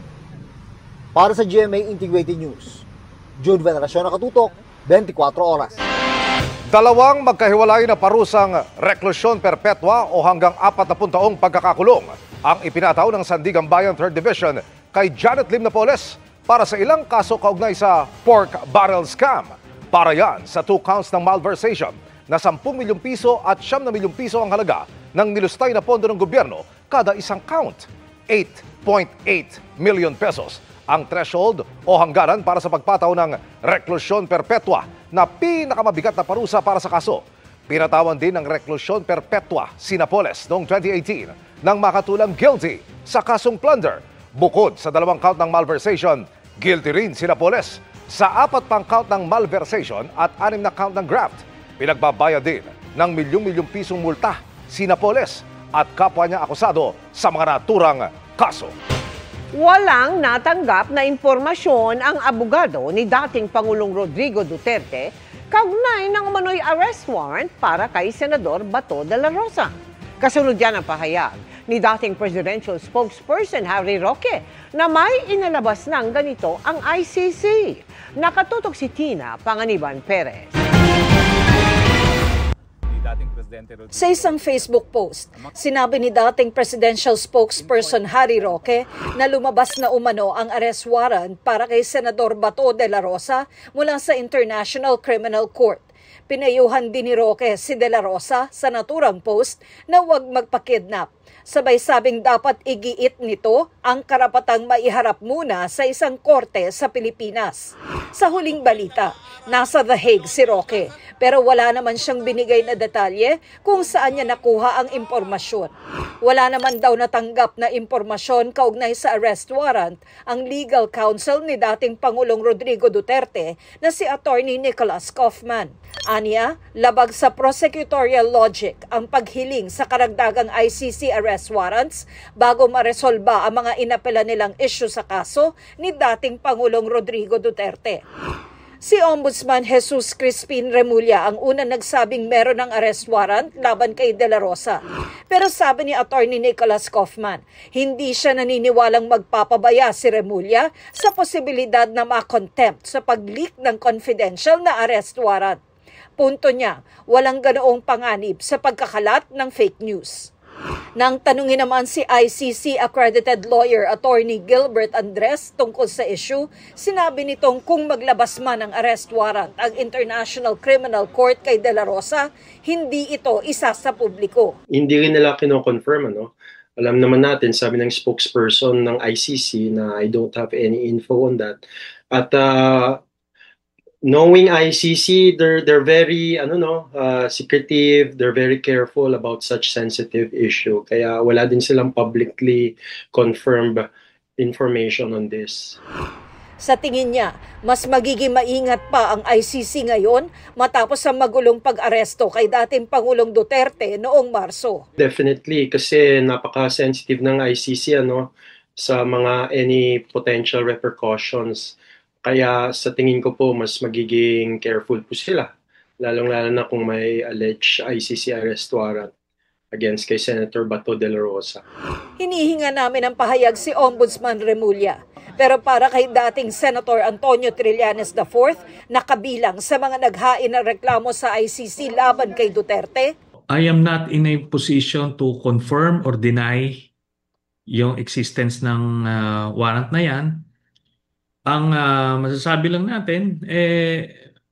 Para sa GMA Integrated News, Jude Veneracion, nakatutok, 24 oras. 2 magkahiwalay na parusang reklusyon perpetua o hanggang 40 taong pagkakakulong ang ipinataw ng Sandigan Bayan 3rd Division kay Janet Lim Napoles para sa ilang kaso kaugnay sa pork barrel scam. Para yan sa 2 counts ng malversation na 10 milyong piso at 9 milyong piso ang halaga ng nilustay na pondo ng gobyerno kada isang count. 8.8 million pesos ang threshold o hangganan para sa pagpataw ng reklusyon perpetua na pinakamabigat na parusa para sa kaso. Pinatawan din ng reklusyon perpetua si Napoles noong 2018 nang makatulang guilty sa kasong plunder. Bukod sa 2 count ng malversation, guilty rin si Napoles sa 4 pang count ng malversation at 6 na count ng graft. Pinagbabayad din ng milyong-milyong pisong multa si Napoles at kapwa niya akusado sa mga naturang kaso. Walang natanggap na impormasyon ang abogado ni dating Pangulong Rodrigo Duterte kaugnay ng umano'y arrest warrant para kay Senador Bato de la Rosa. Kasunod yan ang pahayag ni dating presidential spokesperson Harry Roque na may inalabas ng ganito ang ICC. Nakatutok si Tina Panganiban Perez. Sa isang Facebook post, sinabi ni dating presidential spokesperson Harry Roque na lumabas na umano ang arrest warrant para kay Senador Bato de la Rosa mula sa International Criminal Court. Pinayuhan din ni Roque si de la Rosa sa naturang post na huwag magpakidnap. Sabay sabing dapat igiit nito ang karapatang maiharap muna sa isang korte sa Pilipinas. Sa huling balita, nasa The Hague si Roque pero wala naman siyang binigay na detalye kung saan niya nakuha ang impormasyon. Wala naman daw natanggap na impormasyon kaugnay sa arrest warrant ang legal counsel ni dating Pangulong Rodrigo Duterte na si Attorney Nicholas Kaufman. Aniya, labag sa prosecutorial logic ang paghiling sa karagdagang ICC arrest warrants bago maresolba ang mga inapela nilang issue sa kaso ni dating Pangulong Rodrigo Duterte. Si Ombudsman Jesus Crispin Remulla ang unang nagsabing meron ng arrest warrant laban kay De La Rosa. Pero sabi ni Attorney Nicholas Kaufman, hindi siya naniniwalang magpapabaya si Remulla sa posibilidad na ma-contempt sa pag-leak ng confidential na arrest warrant. Punto niya, walang ganoong panganib sa pagkakalat ng fake news. Nang tanungin naman si ICC accredited lawyer Attorney Gilbert Andres tungkol sa issue, sinabi nitong kung maglabas man ng arrest warrant ang International Criminal Court kay De La Rosa, hindi ito isa sa publiko. Hindi rin nila kino-confirm, ano? Alam naman natin, sabi ng spokesperson ng ICC na I don't have any info on that. At knowing ICC, they're very secretive, they're very careful about such sensitive issue. Kaya wala din silang publicly confirmed information on this. Sa tingin niya, mas magiging maingat pa ang ICC ngayon matapos ang magulong pag-aresto kay dating Pangulong Duterte noong Marso. Definitely, kasi napaka-sensitive ng ICC sa mga any potential repercussions Kaya sa tingin ko po, mas magiging careful po sila. Lalong-lalo na kung may alleged ICC arrest warrant against kay Senator Bato de la Rosa. Hinihinga namin ang pahayag si Ombudsman Remulla. Pero para kay dating Senator Antonio Trillanes IV, nakabilang sa mga naghain ng reklamo sa ICC laban kay Duterte, I am not in a position to confirm or deny yung existence ng warrant na yan. Ang masasabi lang natin,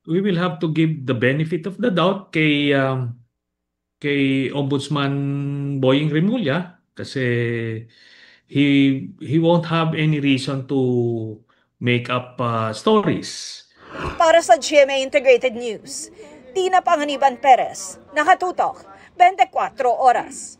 we will have to give the benefit of the doubt kay Ombudsman Boying Remulla kasi he won't have any reason to make up stories. Para sa GMA Integrated News, Tina Panganiban Perez, nakatutok, 24 oras.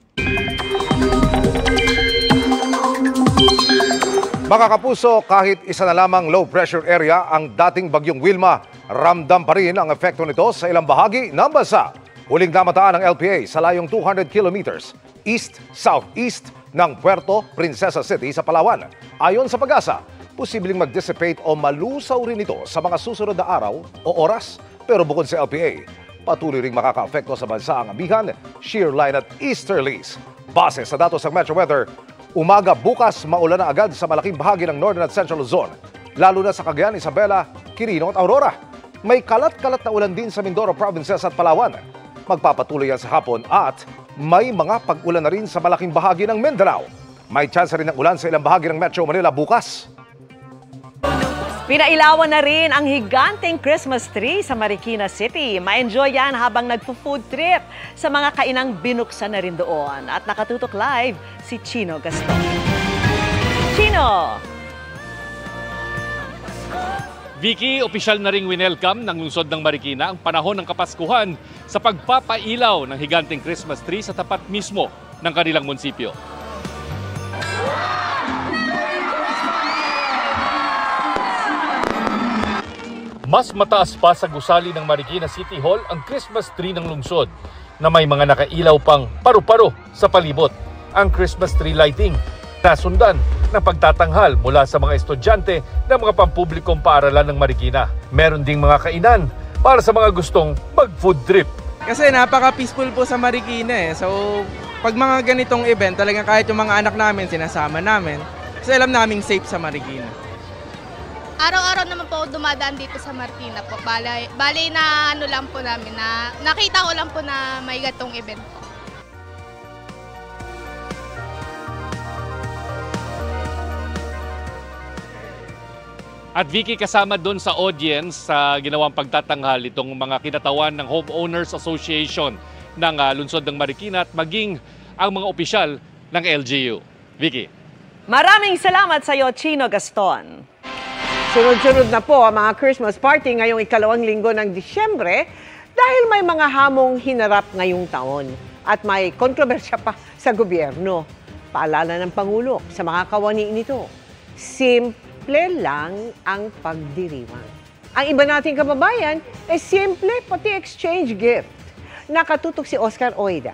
Mga kapuso, kahit isa na lamang low pressure area ang dating bagyong Wilma, ramdam pa rin ang epekto nito sa ilang bahagi ng bansa. Huling namataan ng LPA sa layong 200 kilometers east-southeast ng Puerto Princesa City sa Palawan. Ayon sa Pag-asa, posibleng mag-dissipate o malusaw rin ito sa mga susunod na araw o oras. Pero bukod sa LPA, patuloy ring makaka-apekto sa bansa ang amihan, shear line at easterlies. Base sa datos ng Metro Weather, umaga bukas maulan na agad sa malaking bahagi ng Northern at Central Luzon, lalo na sa Cagayan, Isabela, Quirino at Aurora. May kalat-kalat na ulan din sa Mindoro Provinces at Palawan. Magpapatuloy yan sa hapon at may mga pag-ulan na rin sa malaking bahagi ng Mindanao. May chance rin ng ulan sa ilang bahagi ng Metro Manila bukas. Pinailawan na rin ang higanteng Christmas tree sa Marikina City. Ma-enjoy yan habang nagpo-food trip sa mga kainang binuksan na rin doon. At nakatutok live si Chino Gaston. Chino! Vicky, opisyal na ring winelcome ng lungsod ng Marikina ang panahon ng Kapaskuhan sa pagpapailaw ng higanteng Christmas tree sa tapat mismo ng kanilang munisipyo. Mas mataas pa sa gusali ng Marikina City Hall ang Christmas tree ng lungsod na may mga nakailaw pang paru-paro sa palibot. Ang Christmas tree lighting nasundan ng pagtatanghal mula sa mga estudyante ng mga pampublikong paaralan ng Marikina. Meron ding mga kainan para sa mga gustong mag-food trip. Kasi napaka-peaceful po sa Marikina eh. So, pag mga ganitong event, talagang kahit yung mga anak namin, sinasama namin. Kasi alam naming safe sa Marikina. Araw-araw naman po dumadaan dito sa Marikina po. Bali na ano lang po namin, na nakita ko lang po na may gatong event po. At Vicky, kasama doon sa audience sa ginawang pagtatanghal itong mga kinatawan ng Homeowners Association ng lungsod ng Marikina at maging ang mga opisyal ng LGU. Vicky. Maraming salamat sa iyo, Chino Gaston. Sunod-sunod na po ang mga Christmas party ngayong ikalawang linggo ng Disyembre dahil may mga hamong hinarap ngayong taon at may kontrobersya pa sa gobyerno. Paalala ng Pangulo sa mga kawani nito, simple lang ang pagdiriwang. Ang iba nating kababayan ay simple pati exchange gift. Nakatutok si Oscar Oida.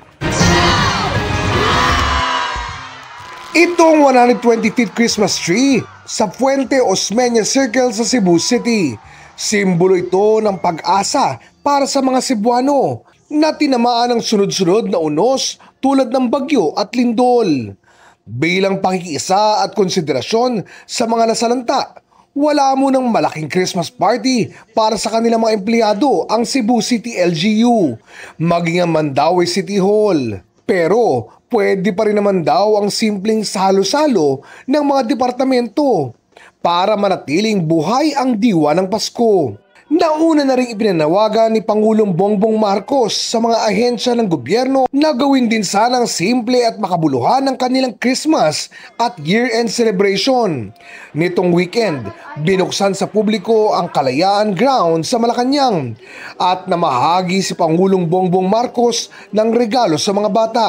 Itong 125th Christmas tree sa Puente Osmeña Circle sa Cebu City. Simbolo ito ng pag-asa para sa mga Cebuano na tinamaan ng sunod-sunod na unos tulad ng bagyo at lindol. Bilang pakikiisa at konsiderasyon sa mga nasalanta, wala munang malaking Christmas party para sa kanilang mga empleyado ang Cebu City LGU, maging ang Mandaue City Hall. Pero pwede pa rin naman daw ang simpleng salo-salo ng mga departamento para manatiling buhay ang diwa ng Pasko. Nauna na rin ipinanawagan ni Pangulong Bongbong Marcos sa mga ahensya ng gobyerno na gawin din sanang simple at makabuluhan ang kanilang Christmas at year-end celebration. Nitong weekend, binuksan sa publiko ang Kalayaan Ground sa Malacanang at namahagi si Pangulong Bongbong Marcos ng regalo sa mga bata.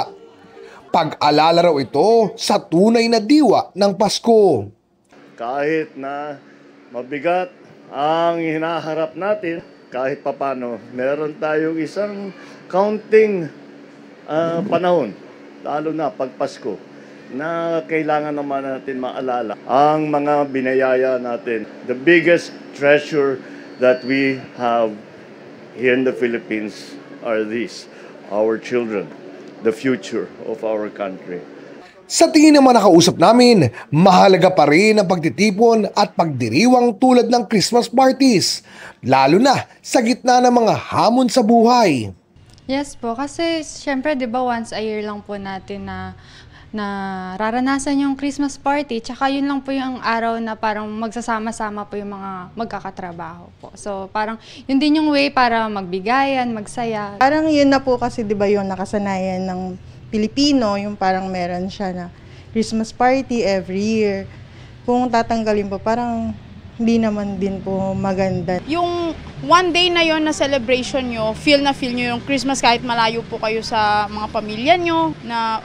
Pag-alala raw ito sa tunay na diwa ng Pasko. Kahit na mabigat ang hinaharap natin, kahit papano, meron tayong isang counting panahon, lalo na pag Pasko. na kailangan naman natin maalala ang mga binayaya natin. The biggest treasure that we have here in the Philippines are these, our children, the future of our country. Sa tingin naman nakausap namin, mahalaga pa rin ang pagtitipon at pagdiriwang tulad ng Christmas parties, lalo na sa gitna ng mga hamon sa buhay. Yes po, kasi syempre 'di ba once a year lang po natin na raranasan yung Christmas party, tsaka yun lang po yung araw na parang magsasama-sama po yung mga magkakatrabaho po. So parang yun din yung way para magbigayan, magsaya. Parang yun na po kasi 'di ba yung nakasanayan ng Pilipino, yung parang meron siya na Christmas party every year. Kung tatanggalin po, parang hindi naman din po maganda. Yung one day na yon na celebration nyo, feel nyo yung Christmas kahit malayo po kayo sa mga pamilya nyo, na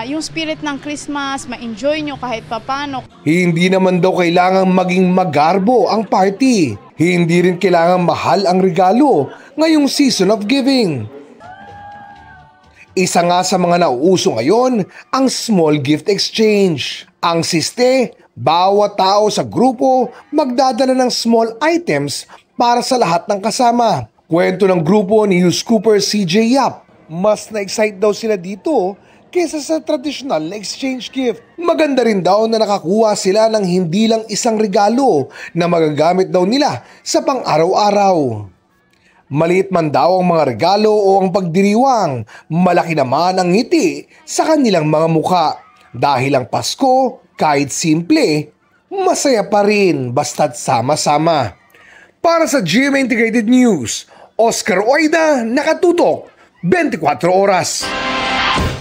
yung spirit ng Christmas, ma-enjoy nyo kahit papano. Hindi naman daw kailangang maging magarbo ang party. Hindi rin kailangang mahal ang regalo ngayong season of giving. Isa nga sa mga nauuso ngayon ang small gift exchange. Ang siste, bawat tao sa grupo magdadala ng small items para sa lahat ng kasama. Kwento ng grupo ni Hughes Cooper CJ Yap, mas na-excite daw sila dito kaysa sa traditional na exchange gift. Maganda rin daw na nakakuha sila ng hindi lang isang regalo na magagamit daw nila sa pang-araw-araw. Maliit man daw ang mga regalo o ang pagdiriwang, malaki naman ang ngiti sa kanilang mga muka. Dahil ang Pasko, kahit simple, masaya pa rin basta't sama-sama. Para sa GMA Integrated News, Oscar Oida, nakatutok, 24 oras.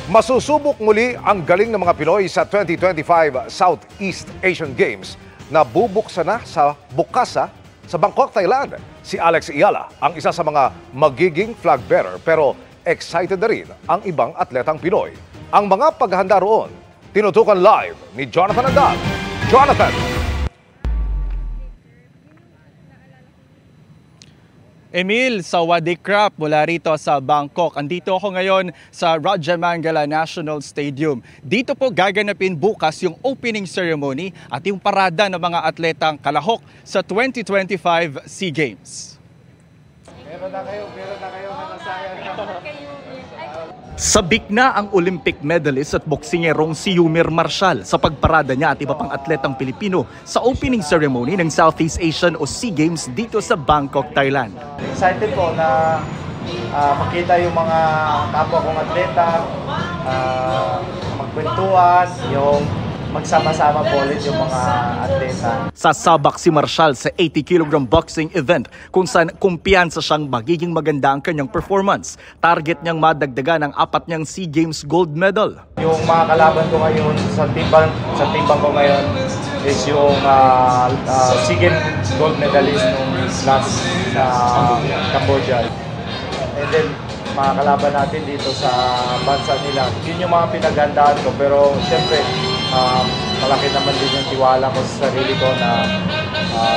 Masusubok muli ang galing ng mga Pinoy sa 2025 Southeast Asian Games na bubuksan na sa Bukasa sa Bangkok, Thailand. Si Alex Iyala ang isa sa mga magiging flag bearer pero excited na rin ang ibang atletang Pinoy. Ang mga paghahanda roon, tinutukan live ni Jonathan Andal. Jonathan! Emil, Sawadee-krap mula rito sa Bangkok. Andito ako ngayon sa Rajamangala National Stadium. Dito po gaganapin bukas yung opening ceremony at yung parada ng mga atletang kalahok sa 2025 SEA Games. Meron na kayo na nasayang. Sabik na ang Olympic medalist at boksingerong si Yumir Marshall sa pagparada niya at iba pang atletang Pilipino sa opening ceremony ng Southeast Asian o SEA Games dito sa Bangkok, Thailand. Excited po na makita yung mga kapwa kong atleta, magkwentuhan, yung magsama-sama po ulit yung mga atleta. Sasabak si Marshall sa 80 kg boxing event kung saan kumpiyansa siyang magiging maganda ang kanyang performance. Target niyang madagdagan ang 4 niyang SEA Games gold medal. Yung mga kalaban ko ngayon sa timbang ko ngayon is yung SEA Games gold medalist nung last sa Cambodia. And then mga kalaban natin dito sa bansa nila. Yun yung mga pinaghandaan ko, pero syempre malaki naman din yung tiwala ko sa sarili ko na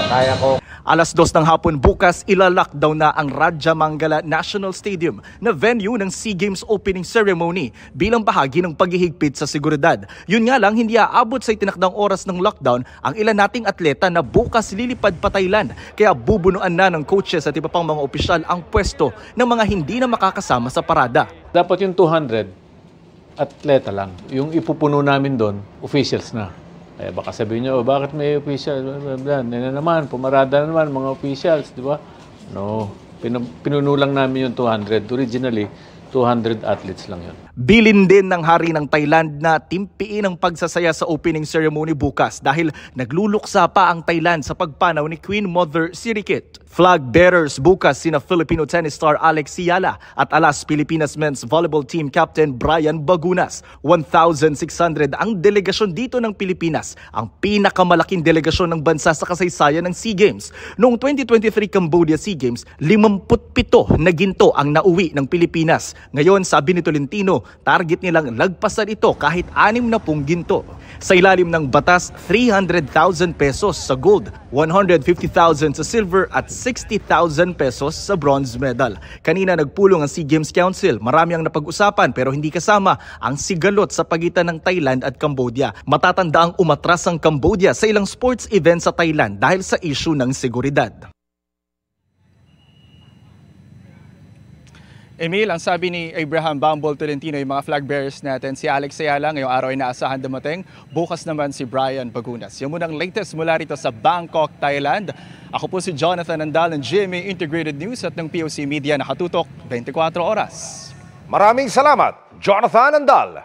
kaya ko. Alas 2 ng hapon bukas, ilalockdown na ang Rajamangala National Stadium na venue ng SEA Games opening ceremony bilang bahagi ng paghihigpit sa seguridad. Yun nga lang, hindi aabot sa itinakdang oras ng lockdown ang ilan nating atleta na bukas lilipad pa Thailand. Kaya bubunuan na ng coaches at iba pang mga opisyal ang pwesto ng mga hindi na makakasama sa parada. Dapat yung 200 atleta lang. Yung ipupuno namin doon, officials na. Kaya baka sabihin nyo, bakit may official? Yan na naman, pumarada na naman mga officials, di ba? No, pinuno lang namin yung 200. Originally, 200 athletes lang yun. Bilin din ng hari ng Thailand na timpiin ang pagsasaya sa opening ceremony bukas dahil nagluluksa pa ang Thailand sa pagpanaw ni Queen Mother Sirikit. Flag bearers bukas sina Filipino tennis star Alex Iyala at Alas Pilipinas men's volleyball team captain Brian Bagunas. 1,600 ang delegasyon dito ng Pilipinas, ang pinakamalaking delegasyon ng bansa sa kasaysayan ng SEA Games. Noong 2023 Cambodia SEA Games, 57 na ginto ang nauwi ng Pilipinas. Ngayon, sabi ni Tolentino, target nilang lagpasan ito kahit 60 ginto. Sa ilalim ng batas, 300,000 pesos sa gold, 150,000 sa silver at 60,000 pesos sa bronze medal. Kanina nagpulong ang SEA Games Council. Marami ang napag-usapan pero hindi kasama ang sigalot sa pagitan ng Thailand at Cambodia. Matatanda ang umatras ang Cambodia sa ilang sports event sa Thailand dahil sa issue ng seguridad. Emil, ang sabi ni Abraham Bumble Tolentino, yung mga flag bearers natin, si Alex Ayala ngayong araw ay naasahan dumating. Bukas naman si Brian Bagunas. Yung munang latest mula rito sa Bangkok, Thailand. Ako po si Jonathan Andal ng GMA Integrated News at ng POC Media, nakatutok 24 oras. Maraming salamat, Jonathan Andal.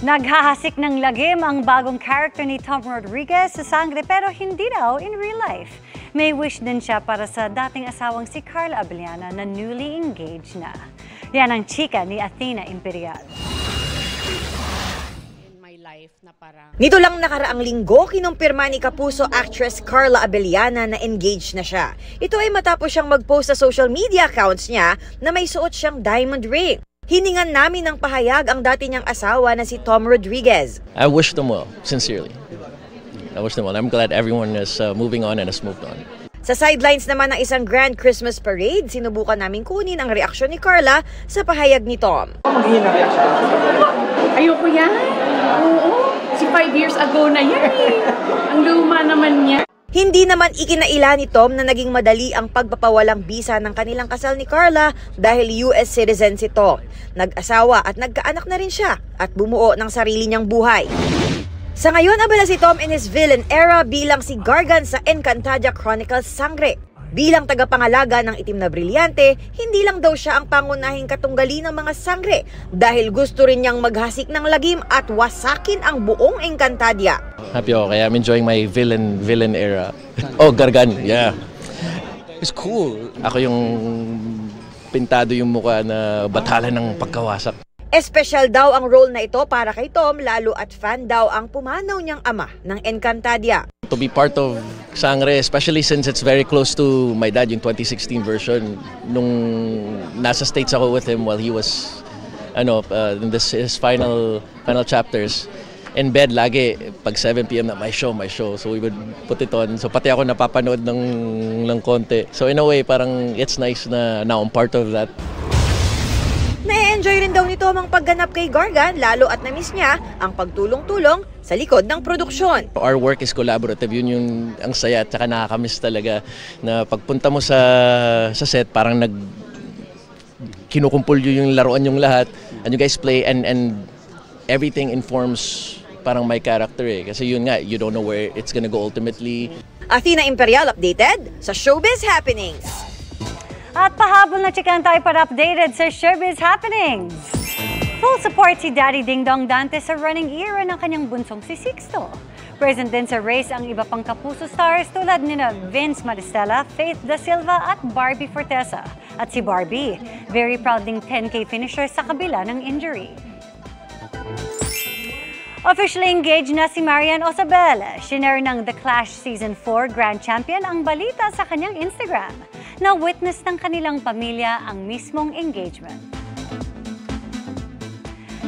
Naghahasik ng lagim ang bagong character ni Tom Rodriguez sa Sangre pero hindi daw in real life. May wish din siya para sa dating asawang si Carla Abellana na newly engaged na. Yan ang chika ni Athena Imperial. Nito lang nakaraang linggo, kinumpirma ni Kapuso actress Carla Abellana na engaged na siya. Ito ay matapos siyang mag-post sa social media accounts niya na may suot siyang diamond ring. Hiningan namin ng pahayag ang dati niyang asawa na si Tom Rodriguez. I wish them well, sincerely. I wish them well. I'm glad everyone is moving on and has moved on. Sa sidelines naman ng isang grand Christmas parade, sinubukan namin kunin ang reaksyon ni Carla sa pahayag ni Tom. Ayoko yan. Oo. Si 5 years ago na yan eh. Ang luma naman niya. Hindi naman ikinaila ni Tom na naging madali ang pagpapawalang bisa ng kanilang kasal ni Carla dahil US citizen si Tom. Nag-asawa at nagkaanak na rin siya at bumuo ng sarili niyang buhay. Sa ngayon, abala si Tom in his villain era bilang si Gargan sa Encantadia Chronicles Sangre. Bilang tagapangalaga ng itim na brilyante, hindi lang daw siya ang pangunahing katunggali ng mga sangre dahil gusto rin niyang maghasik ng lagim at wasakin ang buong Encantadia. Happy ako kaya I'm enjoying my villain era. Oh, Gargan, yeah. It's cool. Ako yung pintado yung mukha na bathala ng pagkawasak. Espesyal daw ang role na ito para kay Tom, lalo at fan daw ang pumanaw niyang ama ng Encantadia. To be part of Sangre, especially since it's very close to my dad, yung 2016 version, nung nasa States ako with him while he was in his final chapters. In bed lagi, pag 7 p.m. na may show. So we would put it on. So pati ako napapanood ng konti. So in a way, parang it's nice na now I'm part of that. Na-enjoy rin daw nito ang pagganap kay Gargan, lalo at na-miss niya ang pagtulong-tulong sa likod ng produksyon. Our work is collaborative, yun yung ang saya at saka nakakamiss talaga na pagpunta mo sa set, parang kinukumpul yung laruan yung lahat and you guys play and everything informs parang my character eh. Kasi yun nga, you don't know where it's gonna go ultimately. Athena Imperial updated sa Showbiz Happenings. At pahabol na chikan tayo para updated sa Showbiz Happenings. Full support si Daddy Ding Dong Dante sa running era ng kanyang bunsong si Sixto. Present din sa race ang iba pang Kapuso stars tulad nina Vince Maristella, Faith Da Silva at Barbie Fortesa. At si Barbie, very proud ding 10K finisher sa kabila ng injury. Officially engaged na si Marian Osabel. Shinare ng The Clash Season 4 Grand Champion ang balita sa kanyang Instagram na witness ng kanilang pamilya ang mismong engagement.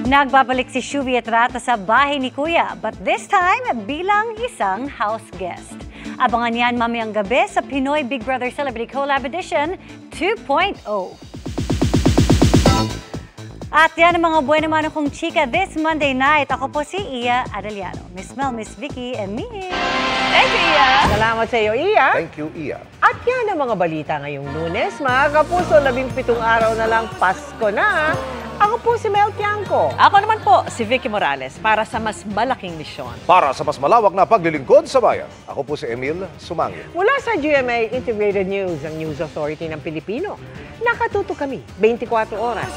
Nagbabalik si Shuvi Etrata sa bahay ni Kuya, but this time bilang isang house guest. Abangan yan mamayang gabi sa Pinoy Big Brother Celebrity Collab Edition 2.0. At yan ang mga buwan-mano kong chika this Monday night. Ako po si Iya Arellano. Miss Mel, Miss Vicky, and me. Thank you, Iya. Salamat sa iyo, Iya. Thank you, Iya. At yan ang mga balita ngayong Lunes. Mga Kapuso, 17 araw na lang Pasko na. Ako po si Mel Tiangco. Ako naman po si Vicky Morales para sa mas malaking misyon. Para sa mas malawak na paglilingkod sa bayan, ako po si Emil Sumangil. Mula sa GMA Integrated News, ang News Authority ng Pilipino. Nakatuto kami 24 oras.